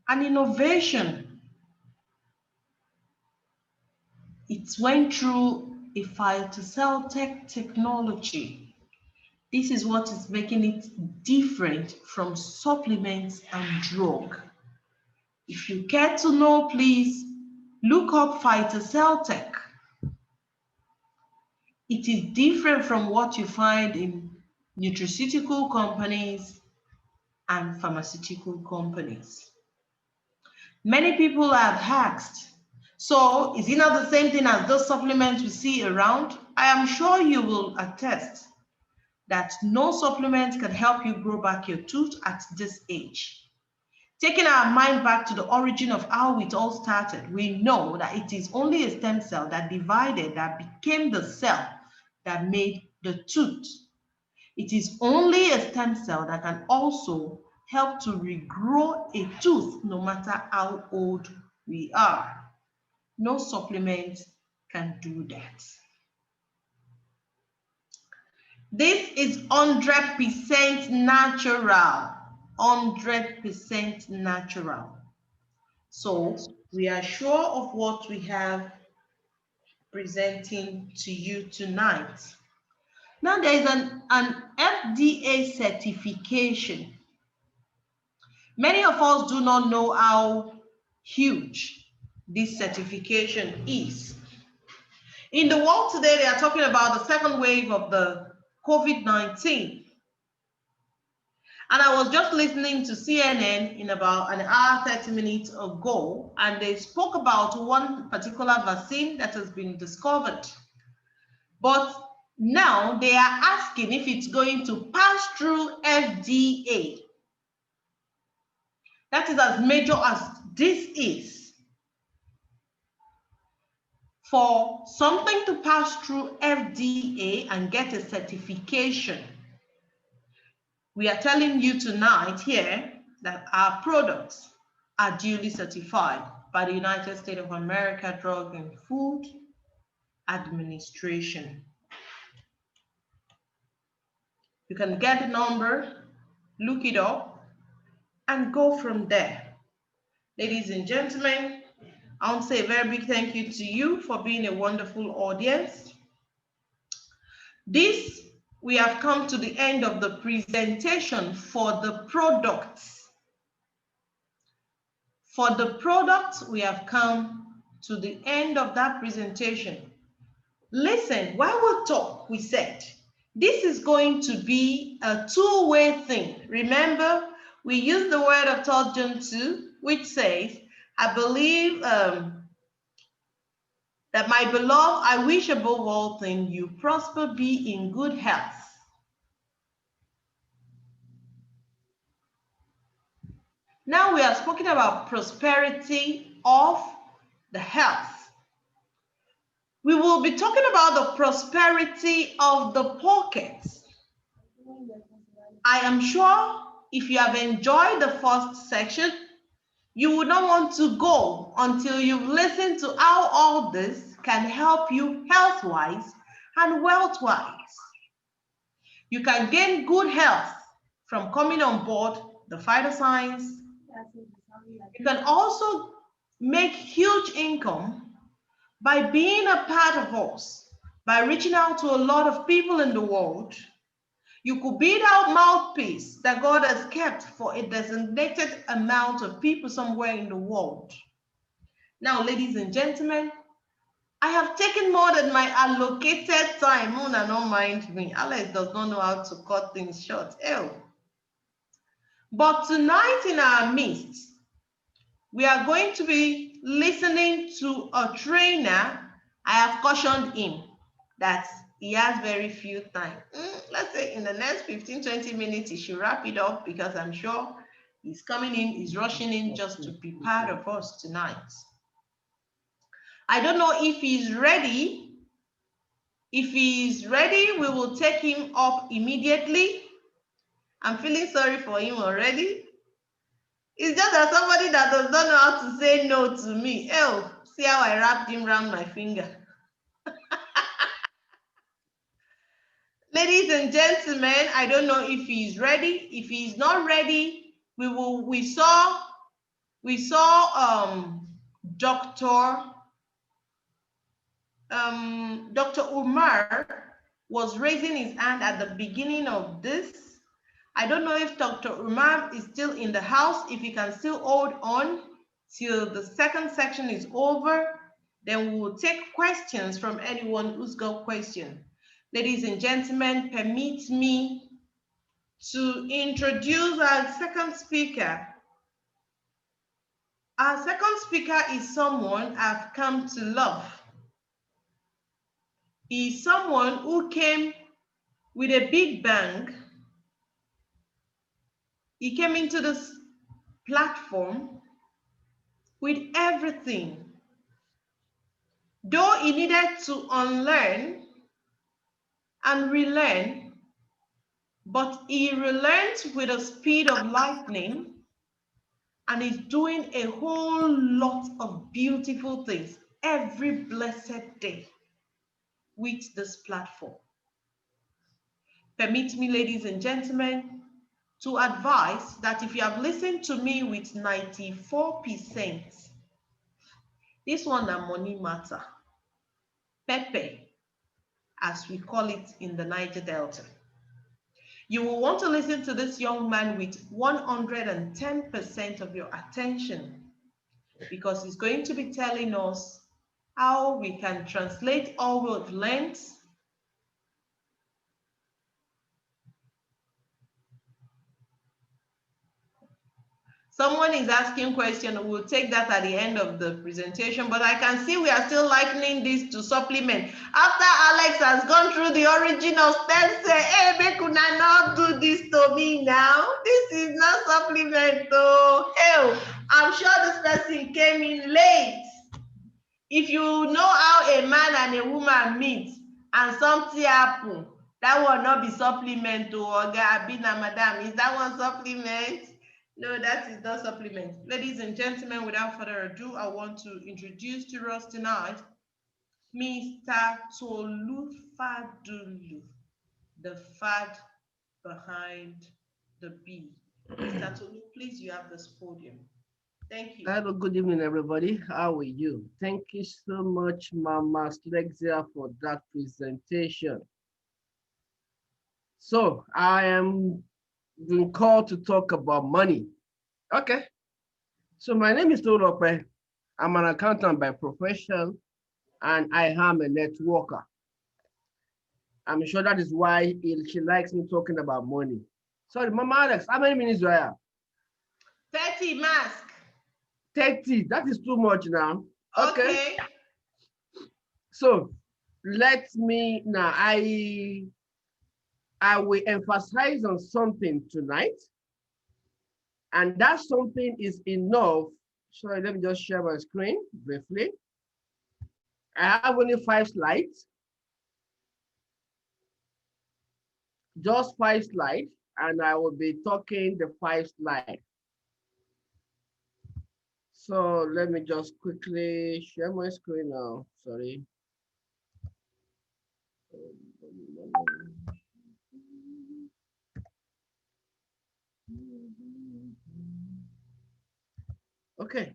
and innovation. It went through a phytoscience technology. This is what is making it different from supplements and drug. If you care to know, please look up Phytoscience. It is different from what you find in nutraceutical companies and pharmaceutical companies. Many people have asked, so is it not the same thing as those supplements we see around? I am sure you will attest that no supplement can help you grow back your tooth at this age. Taking our mind back to the origin of how it all started, we know that it is only a stem cell that divided, that became the cell that made the tooth. It is only a stem cell that can also help to regrow a tooth no matter how old we are. No supplement can do that. This is 100% natural. 100% natural. So we are sure of what we have presenting to you tonight. Now there is an FDA certification. Many of us do not know how huge this certification is. In the world today, they are talking about the second wave of the COVID-19. And I was just listening to CNN in about an hour, 30 minutes ago, and they spoke about one particular vaccine that has been discovered. But now they are asking if it's going to pass through FDA. That is as major as this is. For something to pass through FDA and get a certification, we are telling you tonight here that our products are duly certified by the United States of America Drug and Food Administration. You can get the number, look it up, and go from there. Ladies and gentlemen, I want to say a very big thank you to you for being a wonderful audience. We have come to the end of the presentation for the products. For the products, we have come to the end of that presentation. Listen, while we talk, we said, this is going to be a two-way thing. Remember, we use the word of 3 John 2, which says, I believe that my beloved, I wish above all things you prosper, be in good health. Now we are speaking about prosperity of the health. We will be talking about the prosperity of the pockets. I am sure if you have enjoyed the first section, you would not want to go until you've listened to how all this can help you health-wise and wealth-wise. You can gain good health from coming on board the Phyto Science. You can also make huge income by being a part of us, by reaching out to a lot of people in the world. You could be that mouthpiece that God has kept for a designated amount of people somewhere in the world. Now, ladies and gentlemen, I have taken more than my allocated time. Mona, don't mind me. Alex does not know how to cut things short. Ew. But tonight in our midst, we are going to be listening to a trainer. I have cautioned him that he has very few time. Let's say in the next 15, 20 minutes, he should wrap it up because I'm sure he's coming in, he's rushing in just to be part of us tonight. I don't know if he's ready, If he's ready, we will take him up immediately. I'm feeling sorry for him already. It's just that somebody that does not know how to say no to me. Oh, see how I wrapped him around my finger. Ladies and gentlemen, I don't know if he's ready. If he's not ready, we saw Dr. Umar was raising his hand at the beginning of this. I don't know if Dr. Umar is still in the house. If he can still hold on till the second section is over, then we will take questions from anyone who's got questions. Ladies and gentlemen, permit me to introduce our second speaker. Our second speaker is someone I've come to love. He's someone who came with a big bang. He came into this platform with everything. Though he needed to unlearn and relearn, but he relearned with the speed of lightning and is doing a whole lot of beautiful things every blessed day with this platform. Permit me, ladies and gentlemen, to advise that if you have listened to me with 94%, this one na money matter, Pepe, as we call it in the Niger Delta. You will want to listen to this young man with 110% of your attention, because he's going to be telling us how we can translate all we've learned Someone is asking question. We'll take that at the end of the presentation, but I can see we are still likening this to supplement. After Alex has gone through the origin of stem cell, hey, make una not do this to me now. This is not supplement though. Hey, I'm sure this person came in late. If you know how a man and a woman meet and something happen, that will not be supplement to Oga Abina Madam. Is that one supplement? No, that is not supplement. Ladies and gentlemen, without further ado, I want to introduce to us tonight Mr. Tolu Fadulu, the fad behind the bee. Mr. Tolu, please, you have this podium. Thank you. Hello, good evening, everybody. How are you? Thank you so much, Mama Slexia, for that presentation. So I am being called to talk about money. Okay. So my name is Tolope. I'm an accountant by profession, and I am a networker. I'm sure that is why she likes me talking about money. Sorry, Mama Alex, how many minutes do I have? 30 mask. 30, that is too much now. Okay. So let me now, I will emphasize on something tonight, and that something is enough. Sorry, let me just share my screen briefly. I have only 5 slides, just 5 slides, and I will be talking the 5 slides. So let me just quickly share my screen now. Sorry. Okay.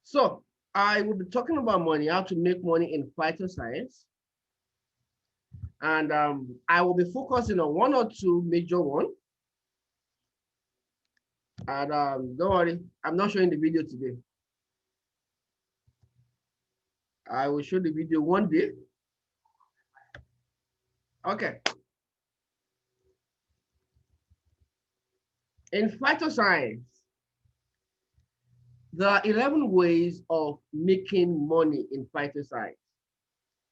So I will be talking about money, how to make money in phytoscience. And I will be focusing on 1 or 2 major ones. And don't worry, I'm not showing the video today. I will show the video one day. Okay. In phytoscience, there are 11 ways of making money in phytoscience.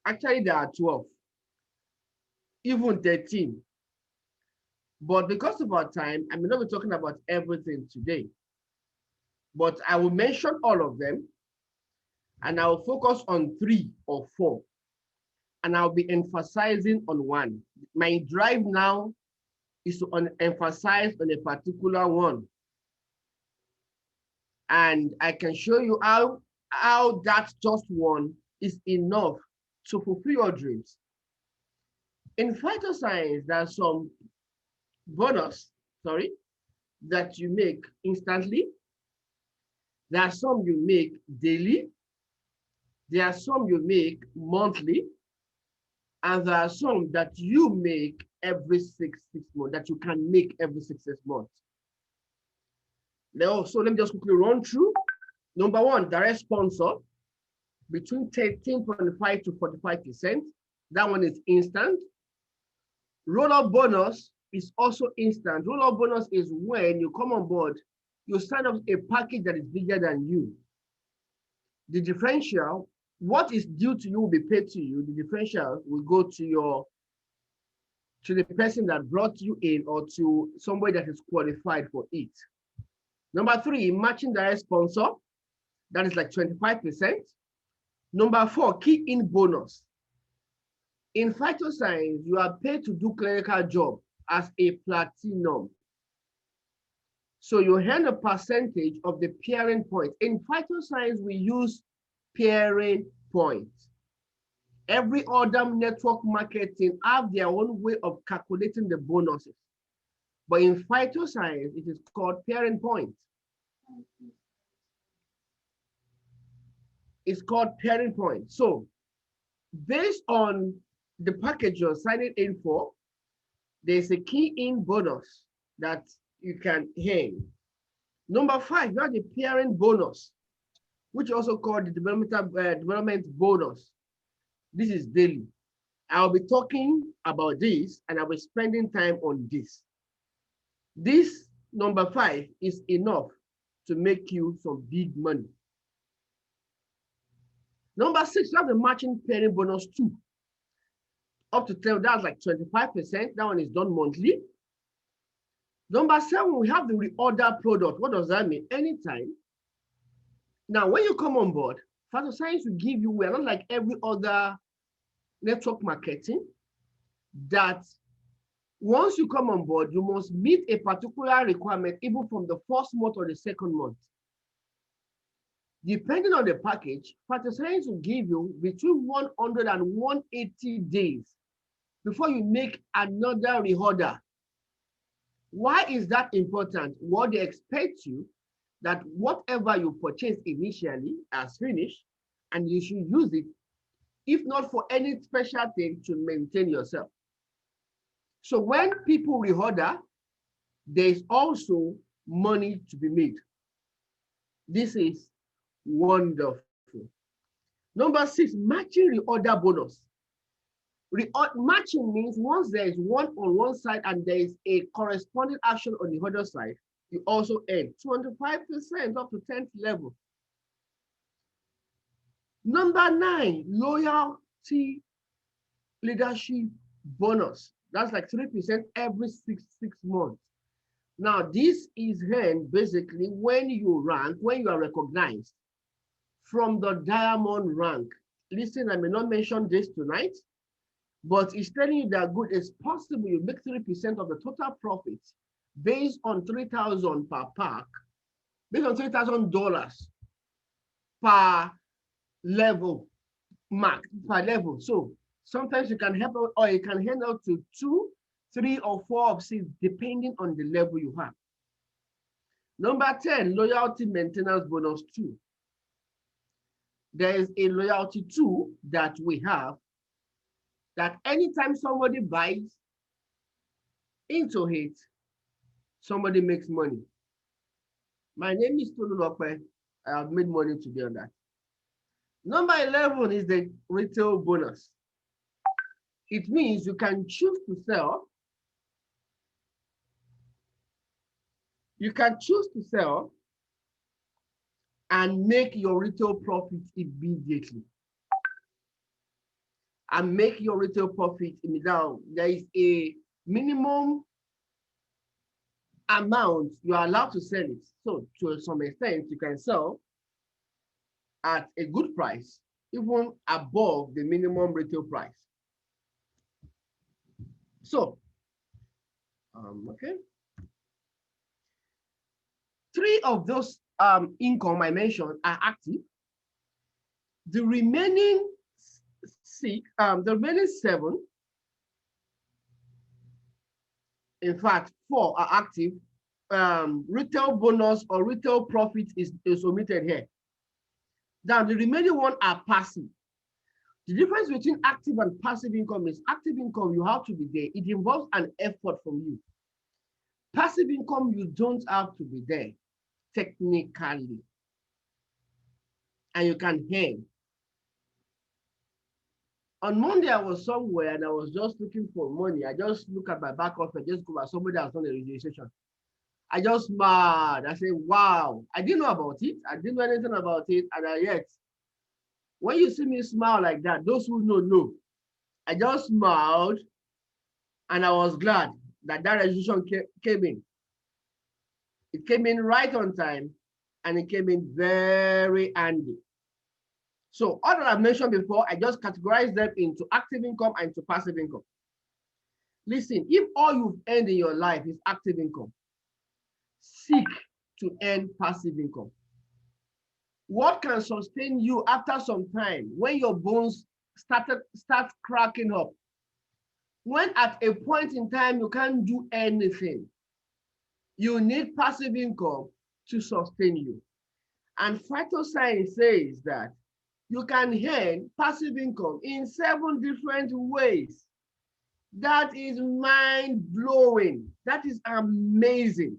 Actually, there are 12, even 13. But because of our time, I may not be talking about everything today. But I will mention all of them. and I'll focus on 3 or 4, and I'll be emphasizing on one. My drive now is to emphasize on a particular one. And I can show you how that just one is enough to fulfill your dreams. In phytoscience, there's some bonus, that you make instantly. There are some you make daily. There are some you make monthly. And there are some that you make every six months, that you can make every six months. Now, so let me just quickly run through. Number one, direct sponsor, between 13.5 to 45%. That one is instant. Roll-up bonus is also instant. Roll-up bonus is when you come on board, you sign up a package that is bigger than you. The differential, what is due to you will be paid to you. The differential will go to the person that brought you in, or to somebody that is qualified for it. Number three, matching direct sponsor. That is like 25%. Number four, key in bonus. In phytoscience, you are paid to do clerical job as a platinum. So you earn a percentage of the pairing point. In phytoscience, we use pairing points. Every other network marketing have their own way of calculating the bonuses. But in phytoscience, it is called pairing points. It's called pairing points. So based on the package you're signing in for, there's a key in bonus that you can earn. Number five, you have the pairing bonus, which is also called the development bonus. This is daily. I'll be talking about this, and I'll be spending time on this. This number five is enough to make you some big money. Number six, you have the matching pairing bonus 2. Up to 10, that's like 25%. That one is done monthly. Number 7, we have the reorder product. What does that mean? Anytime. Now, when you come on board, Phyto Science will give you, we're not like every other network marketing, that once you come on board, you must meet a particular requirement even from the first month or the second month. Depending on the package, Phyto Science will give you between 100 and 180 days before you make another reorder. Why is that important? What they expect you that whatever you purchased initially has finished, and you should use it, if not for any special thing, to maintain yourself. So when people reorder, there is also money to be made. This is wonderful. Number 6, matching reorder bonus. Matching means once there is one on one side and there is a corresponding action on the other side, you also earn 25% up to 10th level. Number 9, loyalty leadership bonus. That's like 3% every six months. Now, this is earned basically when you rank, when you are recognized from the diamond rank. Listen, I may not mention this tonight, but it's telling you that good, it's possible you make 3% of the total profits based on $3,000 per pack, based on $3,000 per level mark, per level. So sometimes you can help out, or you can hand out to 2, 3, or 4 of 6, depending on the level you have. Number 10, loyalty maintenance bonus 2. There is a loyalty 2 that we have, that anytime somebody buys into it, somebody makes money. My name is Tolu Lope. I have made money today on that. Number 11 is the retail bonus. It means you can choose to sell. You can choose to sell and make your retail profit immediately. And make your retail profit immediately. There is a minimum amount you are allowed to sell it. So to some extent, you can sell at a good price, even above the minimum retail price. So, okay. 3 of those income I mentioned are active. The remaining 7, in fact, 4 are active. Retail bonus or retail profit is omitted here. Now, the remaining 1 are passive. The difference between active and passive income is active income, you have to be there. It involves an effort from you. Passive income, you don't have to be there technically, and you can earn. On Monday, I was somewhere and I was just looking for money. I just look at my back office, just go by somebody has done a registration. I just smiled. I said, wow, I didn't know about it. I didn't know anything about it. And yet, when you see me smile like that, those who know. I just smiled and I was glad that that registration came in. It came in right on time and it came in very handy. So all that I mentioned before, I just categorize them into active income and into passive income. Listen, if all you've earned in your life is active income, seek to earn passive income. What can sustain you after some time when your bones start cracking up? When at a point in time you can't do anything, you need passive income to sustain you. And Phyto Science says that you can earn passive income in 7 different ways. That is mind-blowing. That is amazing.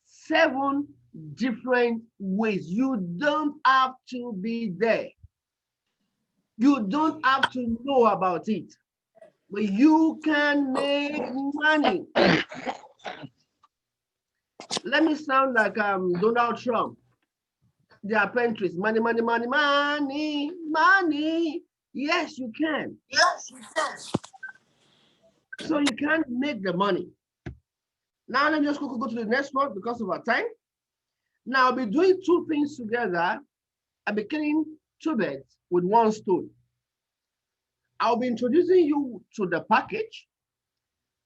7 different ways. You don't have to be there. You don't have to know about it. But you can make money. Let me sound like Donald Trump. Their apprentice, money, money, money, money, money. Yes, you can. Yes, you can. So you can make the money. Now let me just go to the next one because of our time. Now I'll be doing 2 things together. I'll be killing 2 birds with 1 stone. I'll be introducing you to the package.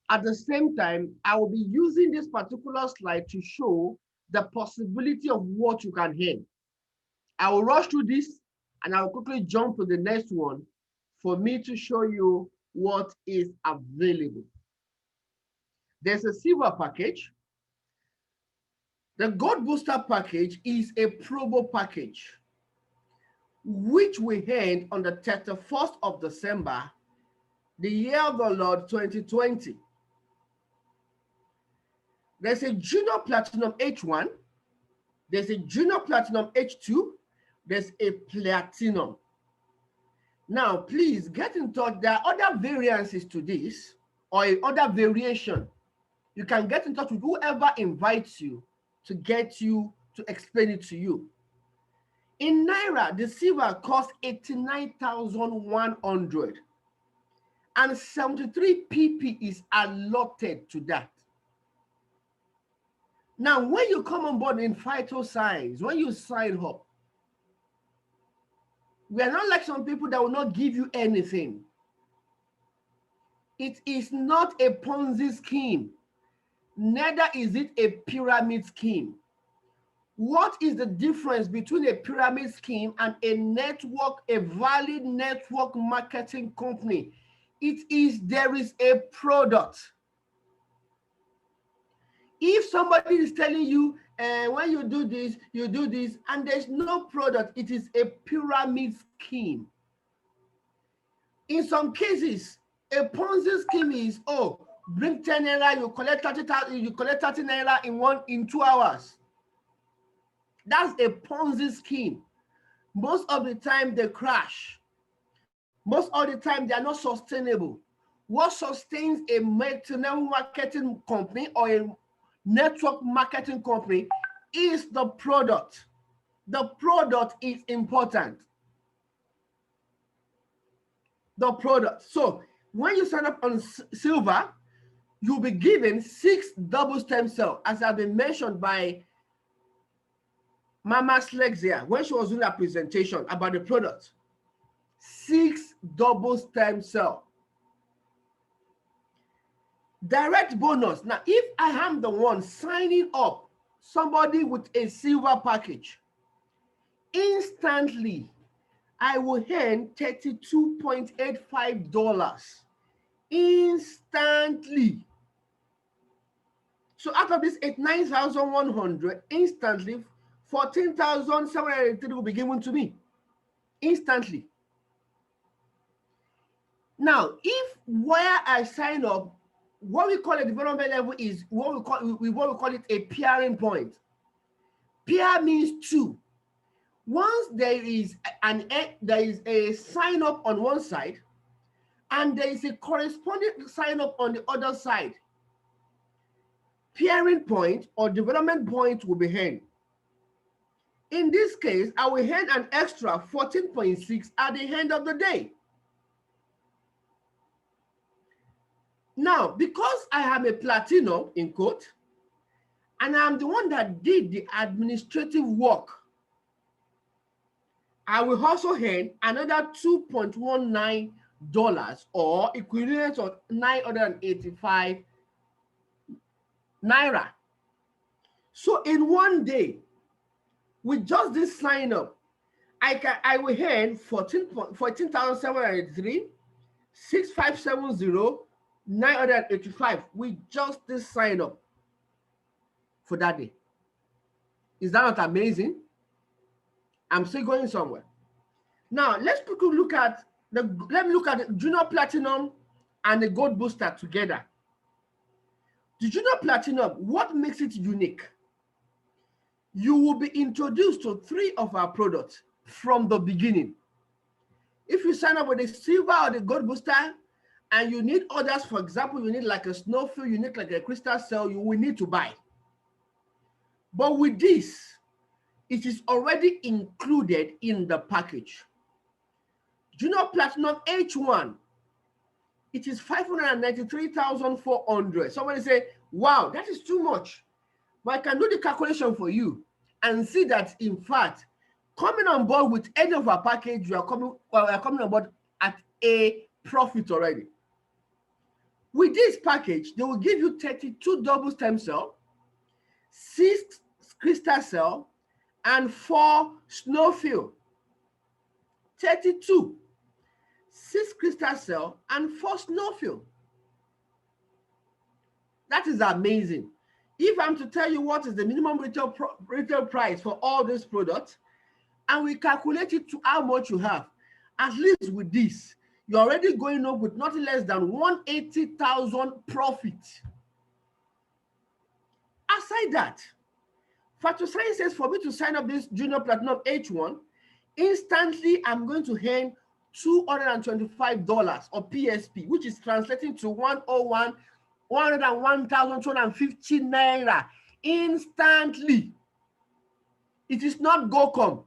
At the same time, I will be using this particular slide to show the possibility of what you can earn. I will rush through this and I will quickly jump to the next one for me to show you what is available. There's a silver package. The gold booster package is a promo package, which we earned on the 31st of December, the year of the Lord 2020. There's a junior platinum H1, there's a junior platinum H2, there's a platinum. Now, please get in touch. There are other variances to this or other variation. You can get in touch with whoever invites you to get you to explain it to you. In Naira, the silver costs 89,100 and 73 PP is allotted to that. Now, when you come on board in Phyto Science, when you sign up, we are not like some people that will not give you anything. It is not a Ponzi scheme. Neither is it a pyramid scheme. What is the difference between a pyramid scheme and a network, a valid network marketing company? There is a product. If somebody is telling you, when you do this, and there's no product, it is a pyramid scheme. In some cases, a Ponzi scheme is, oh, bring 10 naira, you collect 30 naira in 2 hours. That's a Ponzi scheme. Most of the time they crash. Most of the time they are not sustainable. What sustains a marketing company or a network marketing company is the product. The product is important. The product. So when you sign up on silver, you'll be given 6 double stem cells, as have been mentioned by Mama Slexia, when she was doing a presentation about the product, 6 double stem cell. Direct bonus. Now, if I am the one signing up somebody with a silver package, instantly I will earn $32.85 instantly. So out of this 9,100, instantly 14,783 will be given to me instantly. Now, if where I sign up, what we call a development level is what we call it a pairing point. Pair means 2. Once there is a sign up on one side and there is a corresponding sign up on the other side, pairing point or development point will be earned. In this case, I will earn an extra 14.6 at the end of the day. Now, because I am a platinum in quote, and I'm the one that did the administrative work, I will also earn another $2.19 or equivalent of 985 naira. So in one day, with just this sign up, I will earn 14,783, 6,570, 985 with just this sign up for that day. Is that not amazing? I'm still going somewhere. Now let's quickly look at the junior platinum and the gold booster together. The junior platinum, what makes it unique? You will be introduced to 3 of our products from the beginning. If you sign up with the silver or the gold booster and you need others, for example, you need like a snowfield, you need like a crystal cell, you will need to buy. But with this, it is already included in the package. Junior Platinum H1, it is 593,400. Somebody say, wow, that is too much. But I can do the calculation for you and see that, in fact, coming on board with any of our package, we are coming on board at a profit already. With this package, they will give you 32 double stem cell, 6 crystal cell, and 4 snowfield. 32, 6 crystal cell, and 4 snowfield. That is amazing. If I'm to tell you what is the minimum retail price for all these products, and we calculate it to how much you have, at least with this, you're already going up with nothing less than 180,000 profit. Aside that, Phyto Science says for me to sign up this Junior Platinum H1, instantly I'm going to earn $225 or PSP, which is translating to 101,250 naira instantly. It is not GoCom.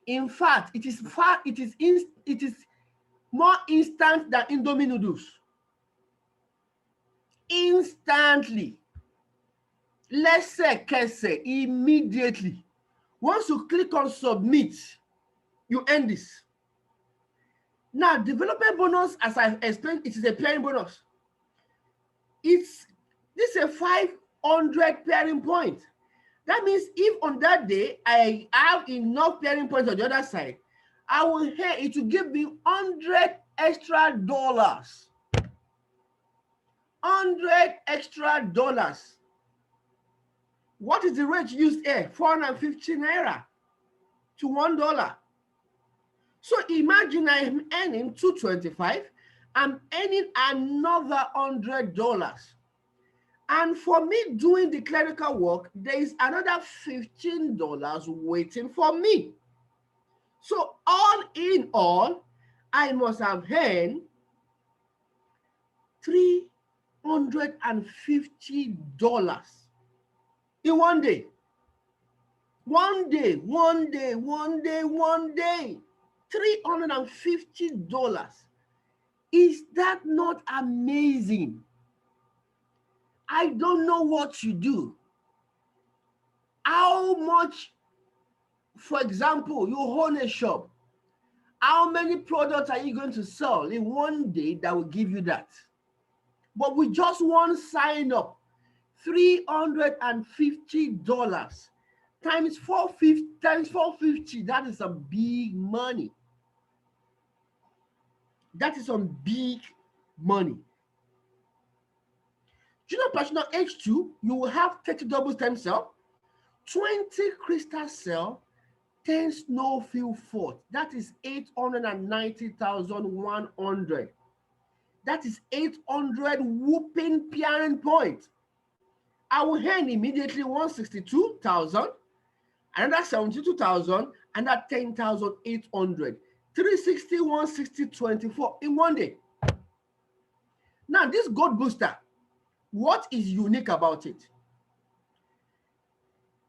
In fact, it is more instant than Indomie noodles. Instantly. Lẹ́sẹ̀kẹsẹ̀, immediately. Once you click on submit, you earn this. Now, development bonus, as I explained, it is a pairing bonus. This is a 500 pairing point. That means if on that day I have enough pairing points on the other side, I will hear it to give me $100 extra. 100 extra dollars. What is the rate used here? 450 naira to $1. So imagine I'm earning 225. I'm earning another $100. And for me doing the clerical work, there is another $15 waiting for me. So all in all, I must have earned $350 in one day. One day. $350. Is that not amazing? I don't know what you do, how much For example, you own a shop. How many products are you going to sell in one day that will give you that? But with just one sign up, $350 times 450, that is some big money. That is some big money. Junior Platinum H2, you will have 30 double stem cell, 20 crystal cell, 10 snowfield fort. That is 890,100. That is 800 whooping peering points. I will earn immediately 162,000, another 72,000, and that 10,800. 360, 160, 24 in one day. Now, this gold booster, what is unique about it?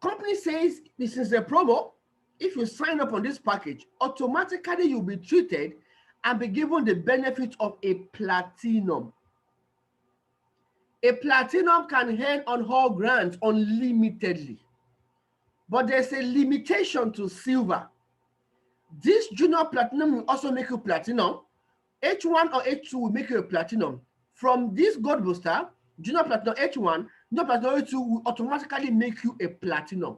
Company says this is a promo. If you sign up on this package, automatically you'll be treated and be given the benefit of a platinum. A platinum can earn on all grants unlimitedly, but there's a limitation to silver. This junior platinum will also make you platinum. H1 or H2 will make you a platinum. From this gold booster, junior platinum H1, junior platinum H2 will automatically make you a platinum.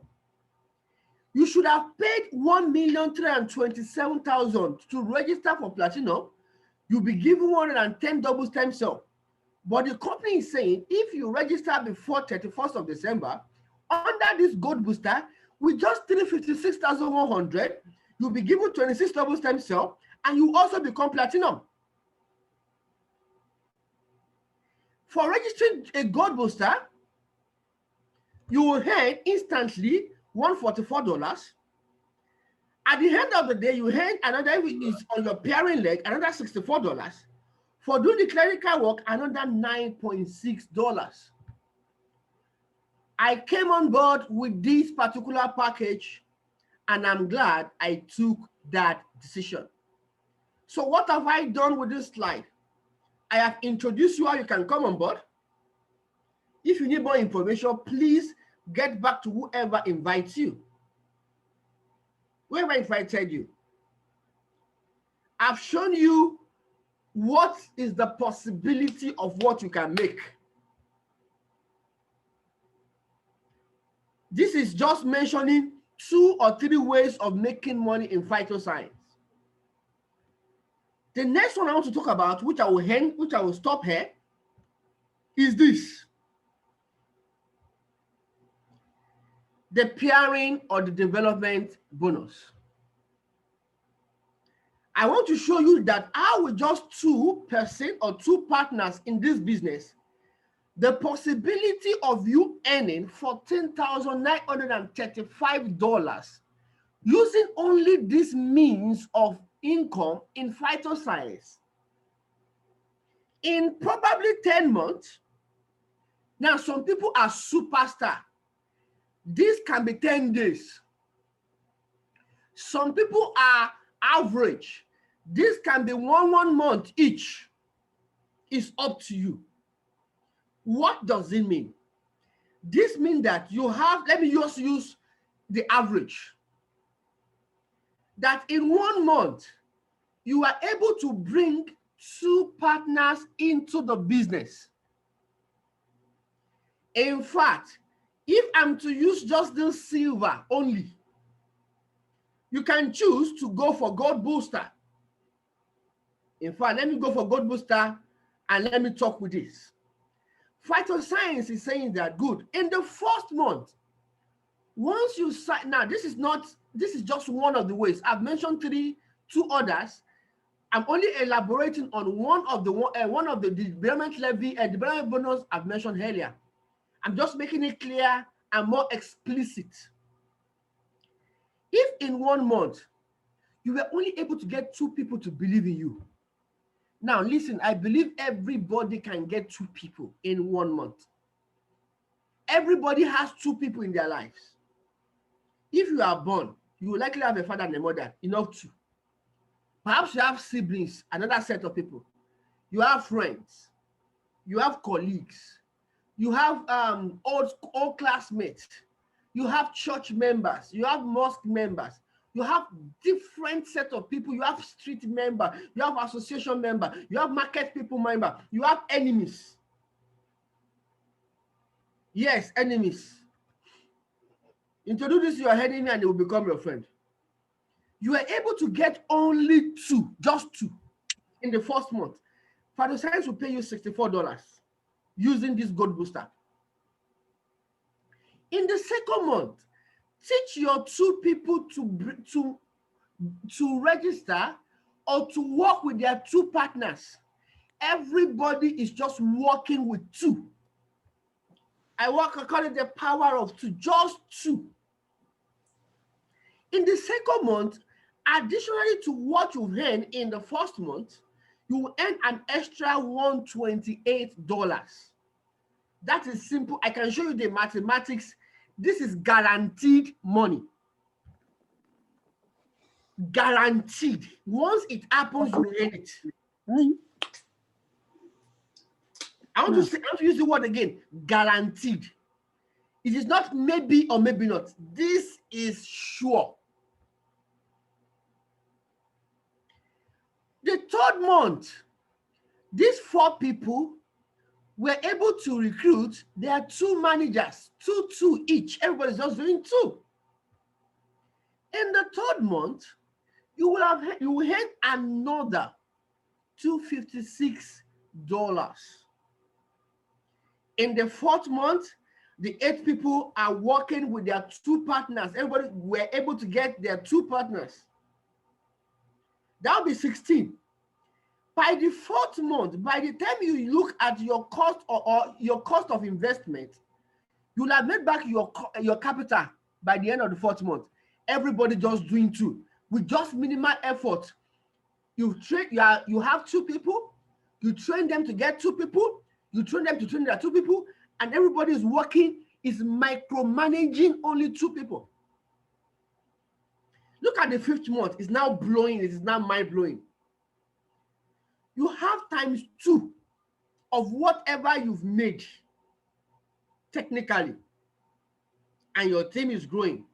You should have paid 1,327,000 to register for platinum. You'll be given 110 double stem cell. But the company is saying if you register before 31st of December, under this gold booster, with just 356,100, you'll be given 26 double stem cell and you also become platinum. For registering a gold booster, you will earn instantly $144. At the end of the day, you earn another, is on your pairing leg, another $64. For doing the clerical work, another $9.6. I came on board with this particular package and I'm glad I took that decision. So what have I done with this slide? I have introduced you how you can come on board. If you need more information, please get back to whoever invites you. Whoever invited you. I've shown you what is the possibility of what you can make. This is just mentioning 2 or 3 ways of making money in phytoscience. The next one I want to talk about, which I will stop here, is this. The pairing or the development bonus. I want to show you that how with just 2% or 2 partners in this business, the possibility of you earning $14,935 using only this means of income in phytoscience in probably 10 months. Now, some people are superstar. This can be 10 days. Some people are average. This can be one month each. It's up to you. What does it mean? This means that you have, let me just use the average. That in 1 month, you are able to bring 2 partners into the business. In fact, if I'm to use just the silver only, you can choose to go for gold booster. In fact, let me go for gold booster and let me talk with this. Phytoscience is saying that good. In the first month, once you sign, now this is just one of the ways. I've mentioned 2 others. I'm only elaborating on one of the development levy and development bonus I've mentioned earlier. I'm just making it clear and more explicit. If in 1 month, you were only able to get 2 people to believe in you. Now, listen, I believe everybody can get 2 people in 1 month. Everybody has 2 people in their lives. If you are born, you will likely have a father and a mother, enough to. Perhaps you have siblings, another set of people. You have friends. You have colleagues. You have old classmates. you have church members, you have mosque members, you have different set of people, you have street member, you have association member, you have market people member, you have enemies. Yes, enemies. Introduce your enemy and they will become your friend. You are able to get only 2, just 2 in the first month. Phyto Science will pay you $64 using this gold booster. In the second month, teach your 2 people to register or to work with their 2 partners. Everybody is just working with 2. I call it the power of 2, just 2. In the second month, additionally to what you've earned in the first month, you will earn an extra $128. That is simple. I can show you the mathematics. This is guaranteed money. Guaranteed. Once it happens, you earn it. I want to use the word again, guaranteed. It is not maybe or maybe not. This is sure. The third month, these 4 people were able to recruit their 2 managers, 2 each. Everybody's just doing 2. In the third month, you will earn another $256. In the fourth month, the 8 people are working with their 2 partners. Everybody were able to get their 2 partners. That will be 16. By the 4th month, by the time you look at your cost or your cost of investment, you'll have made back your capital by the end of the 4th month. Everybody just doing 2 with just minimal effort. You have 2 people, you train them to get 2 people, you train them to train their 2 people, and everybody is working, is micromanaging only 2 people. Look at the 5th month, it's now blowing, it is now mind-blowing. You have times 2 of whatever you've made technically, and your team is growing.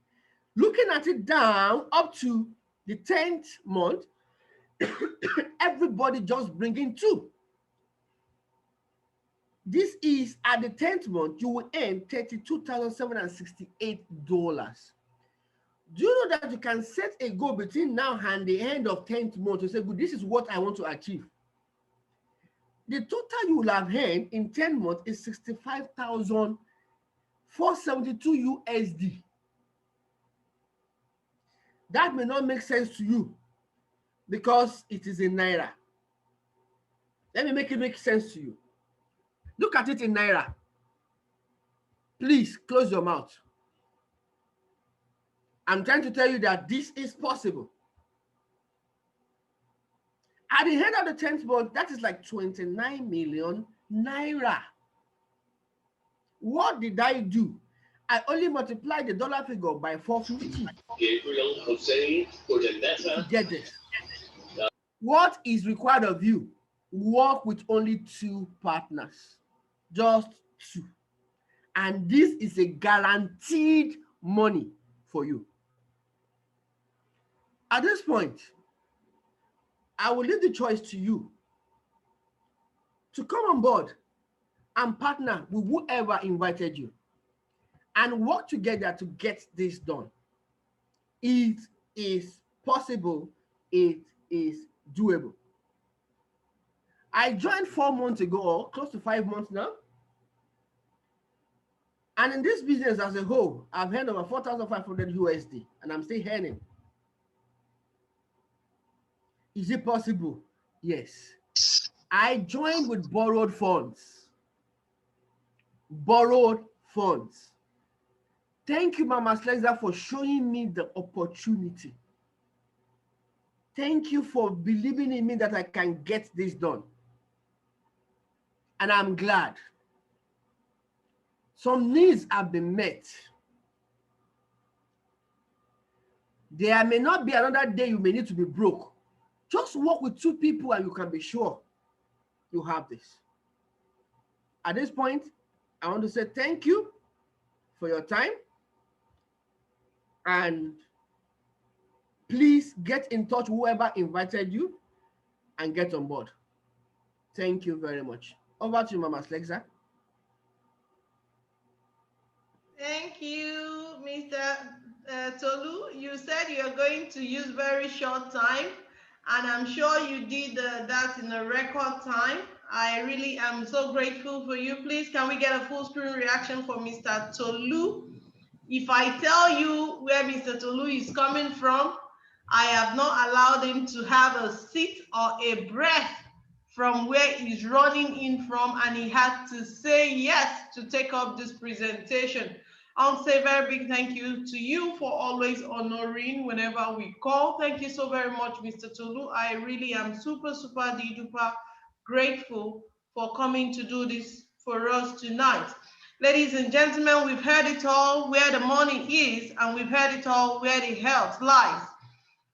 Looking at it down up to the 10th month, everybody just bringing 2. This is at the 10th month, you will earn $32,768. Do you know that you can set a goal between now and the end of 10th month to say, good, this is what I want to achieve? The total you will have earned in 10 months is $65,472 USD. That may not make sense to you because it is in Naira. Let me make it make sense to you. Look at it in Naira. Please close your mouth. I'm trying to tell you that this is possible. At the end of the 10th month, that is like 29 million Naira. What did I do? I only multiplied the dollar figure by 450. Gabriel Jose To get this. What is required of you? Work with only 2 partners. Just 2. And this is a guaranteed money for you. At this point, I will leave the choice to you to come on board and partner with whoever invited you and work together to get this done. It is possible. It is doable. I joined 4 months ago, or close to 5 months now. And in this business as a whole, I've earned over 4,500 USD, and I'm still earning. Is it possible? Yes. I joined with borrowed funds. Borrowed funds. Thank you, Mama Slexer, for showing me the opportunity. Thank you for believing in me that I can get this done. And I'm glad. Some needs have been met. There may not be another day you may need to be broke. Just work with 2 people and you can be sure you have this. At this point, I want to say thank you for your time. And please get in touch whoever invited you and get on board. Thank you very much. Over to you, Mama Slexa. Thank you, Mr. Tolu. You said you are going to use very short time, and I'm sure you did that in a record time. I really am so grateful for you. Please, can we get a full screen reaction for Mr. Tolu? If I tell you where Mr. Tolu is coming from, I have not allowed him to have a seat or a breath from where he's running in from, and he had to say yes to take up this presentation. I'll say a very big thank you to you for always honoring whenever we call. Thank you so very much, Mr. Tolu. I really am super duper grateful for coming to do this for us tonight. Ladies and gentlemen, we've heard it all where the money is, and we've heard it all where the health lies.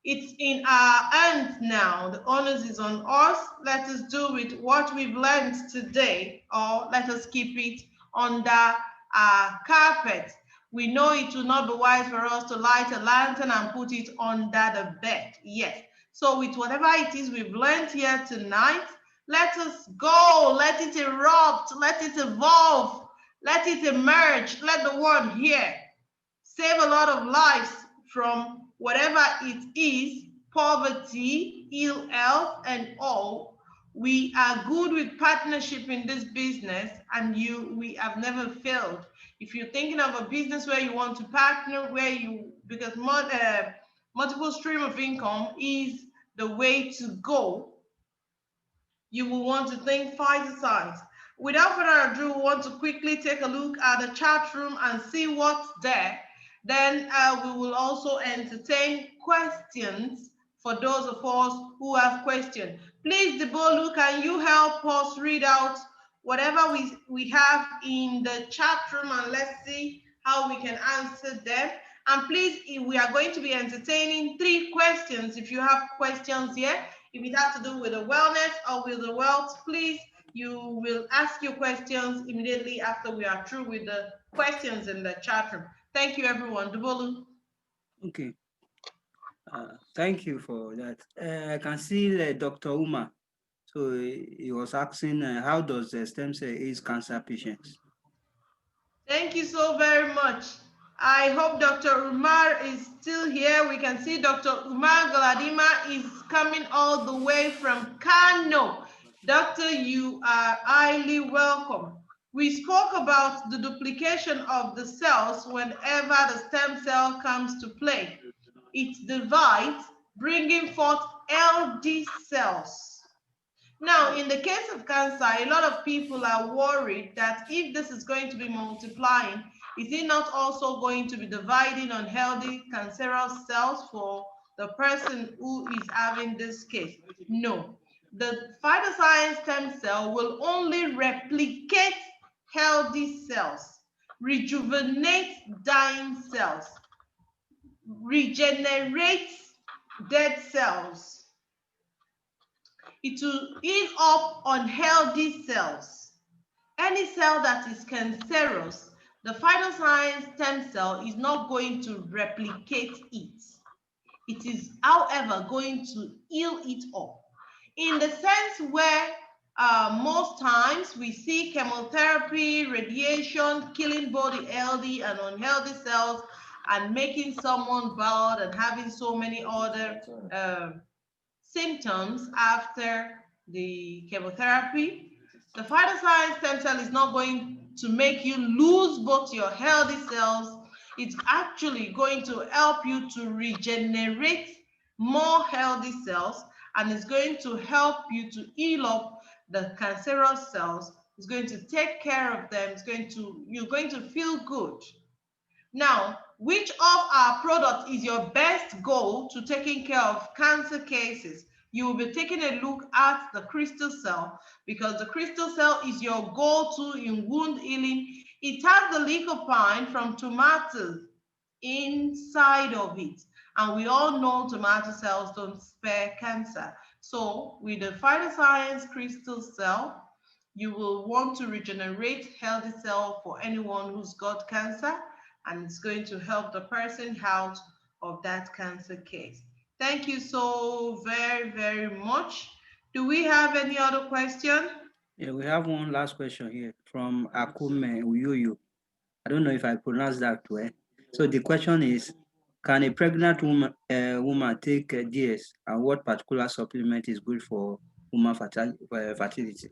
It's in our hands now. The onus is on us. Let us do with what we've learned today, or let us keep it under our carpet. We know it will not be wise for us to light a lantern and put it under the bed. Yes. So with whatever it is we've learned here tonight, let us go. Let it erupt. Let it evolve. Let it emerge. Let the world hear. Save a lot of lives from whatever it is, poverty, ill health, and all. We are good with partnership in this business, and we have never failed. If you're thinking of a business where you want to partner, because multiple stream of income is the way to go, you will want to think Phyto Science. Without further ado, we want to quickly take a look at the chat room and see what's there. Then we will also entertain questions for those of us who have questions. Please, Debolu, can you help us read out whatever we have in the chat room, and let's see how we can answer them. And please, we are going to be entertaining 3 questions. If you have questions here, if it has to do with the wellness or with the wealth, please, you will ask your questions immediately after we are through with the questions in the chat room. Thank you, everyone. Dubolu. Okay. Thank you for that. I can see Dr. Uma. So he was asking, how does stem cell aid cancer patients? Thank you so very much. I hope Dr. Umar is still here. We can see Dr. Umar Galadima is coming all the way from Kano. Doctor, you are highly welcome. We spoke about the duplication of the cells whenever the stem cell comes to play. It divides, bringing forth LD cells. Now, in the case of cancer, a lot of people are worried that if this is going to be multiplying, is it not also going to be dividing on healthy cancerous cells for the person who is having this case? No. The Phytoscience stem cell will only replicate healthy cells, rejuvenate dying cells, regenerate dead cells. It will heal up on healthy cells. Any cell that is cancerous, the Phytoscience stem cell is not going to replicate it. It is, however, going to heal it up. In the sense where most times we see chemotherapy, radiation, killing both the healthy and unhealthy cells and making someone bald and having so many other symptoms after the chemotherapy. The Phytoscience stem cell is not going to make you lose both your healthy cells. It's actually going to help you to regenerate more healthy cells, and it's going to help you to heal up the cancerous cells. It's going to take care of them. You're going to feel good. Now, which of our products is your best goal to taking care of cancer cases? You will be taking a look at the crystal cell, because the crystal cell is your go-to in wound healing. It has the lycopene from tomatoes inside of it. And we all know tomato cells don't spare cancer. So with the Phytoscience crystal cell, you will want to regenerate healthy cell for anyone who's got cancer. and it's going to help the person out of that cancer case. Thank you so very, very much. Do we have any other question? Yeah, we have one last question here from Akume Uyoyo. I don't know if I pronounced that well. So the question is, can a pregnant woman take DS, and what particular supplement is good for woman fertility?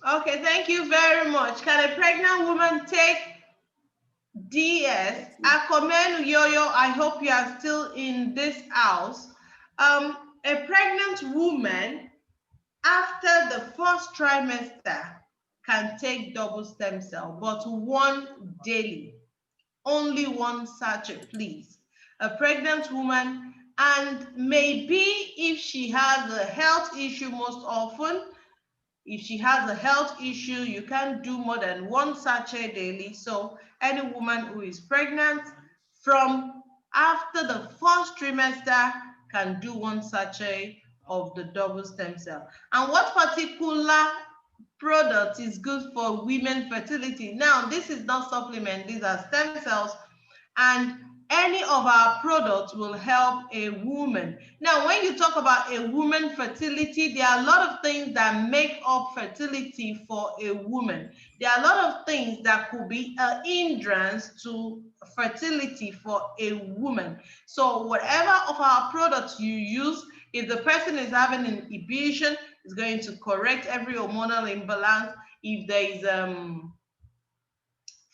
Okay, thank you very much. Can a pregnant woman take DS? Akomen Uyoyo, I hope you are still in this house. A pregnant woman after the first trimester can take double stem cell, but one daily, only one sachet, please. A pregnant woman, and maybe if she has a health issue, most often, if she has a health issue, you can't do more than one sachet daily. So any woman who is pregnant from after the first trimester can do one sachet of the double stem cell. And what particular product is good for women fertility? Now, this is not supplement, these are stem cells, and any of our products will help a woman. Now, when you talk about a woman fertility, there are a lot of things that make up fertility for a woman. There are a lot of things that could be a hindrance to fertility for a woman. So whatever of our products you use, if the person is having an inhibition, it's going to correct every hormonal imbalance. If there is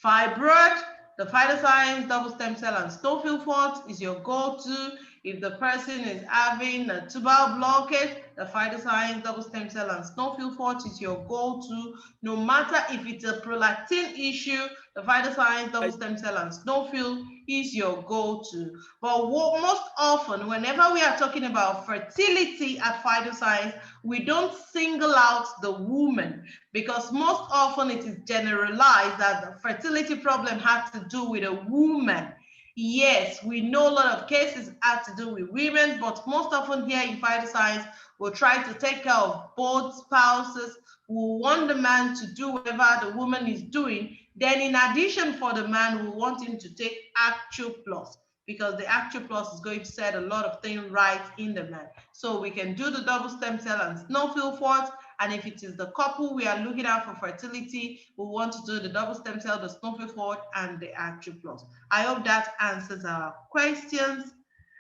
fibroid, the Phytoscience double stem cell and snowfield fort is your go-to. If the person is having a tubal blockage, the Phytoscience double stem cell and snowfield fort is your go-to. No matter if it's a prolactin issue, the Phytoscience double stem cell and snowfield is your go-to. But most often, whenever we are talking about fertility at Phytoscience, we don't single out the woman, because most often it is generalized that the fertility problem has to do with a woman. Yes, we know a lot of cases have to do with women, but most often here in Phytoscience, we'll try to take care of both spouses. We want the man to do whatever the woman is doing. Then in addition for the man, we want him to take Actu Plus, because the Actu Plus is going to set a lot of things right in the man. So we can do the double stem cell and snowfield fort. And if it is the couple we are looking at for fertility, we want to do the double stem cell, the snowfield fort, and the Actu Plus. I hope that answers our questions.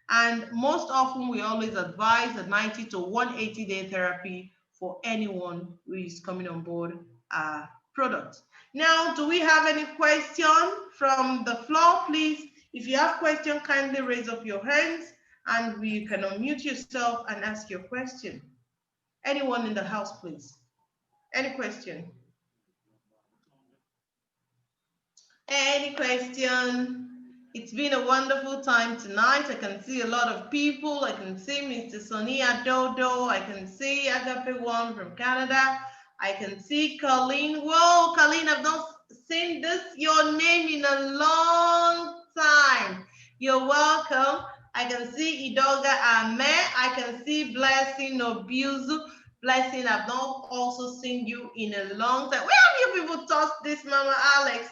And most often, we always advise a 90 to 180 day therapy for anyone who is coming on board our product. Now, do we have any question from the floor, please? If you have question, kindly raise up your hands and you can unmute yourself and ask your question. Anyone in the house, please? Any question? Any question? It's been a wonderful time tonight. I can see a lot of people. I can see Mr. Sonia Dodo. I can see Agape One from Canada. I can see Colleen. Whoa, Colleen, I've not seen your name in a long time. You're welcome. I can see Idoga Ame. I can see Blessing Obiuzu. Blessing, I've not also seen you in a long time. Where have you people tossed this, Mama Alex?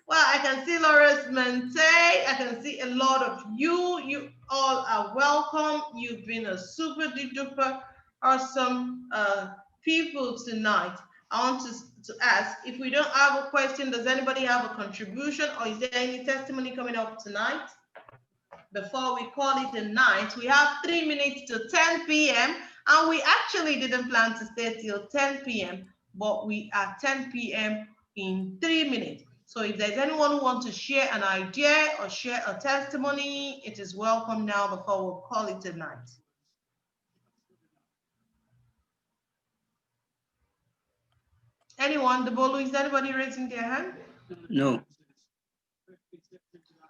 Well, I can see Lawrence Mente. I can see a lot of you. You all are welcome. You've been a super duper awesome people tonight. I want to ask, if we don't have a question, does anybody have a contribution, or is there any testimony coming up tonight? Before we call it a night, we have 3 minutes to 10 p.m. and we actually didn't plan to stay till 10 p.m., but we are 10 p.m. in 3 minutes. So if there's anyone who wants to share an idea or share a testimony, it is welcome now before we call it a night. Anyone? Debolu, is anybody raising their hand? No.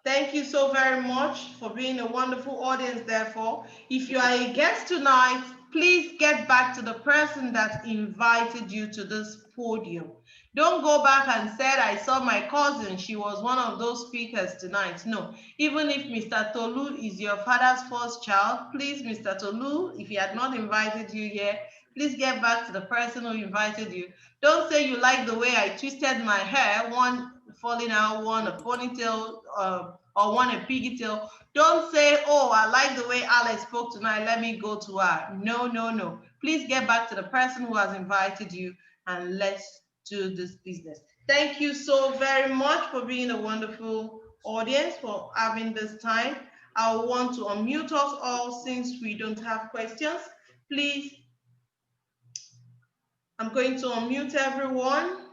Thank you so very much for being a wonderful audience, therefore. If you are a guest tonight, please get back to the person that invited you to this podium. Don't go back and say, I saw my cousin, she was one of those speakers tonight. No, even if Mr. Tolu is your father's first child, please, Mr. Tolu, if he had not invited you here, Please get back to the person who invited you. Don't say you like the way I twisted my hair, one falling out, one a ponytail, or one a piggy tail. Don't say, oh, I like the way Alex spoke tonight, let me go to her. No, no, no. Please get back to the person who has invited you and let's do this business. Thank you so very much for being a wonderful audience, for having this time. I want to unmute us all since we don't have questions. Please, I'm going to unmute everyone.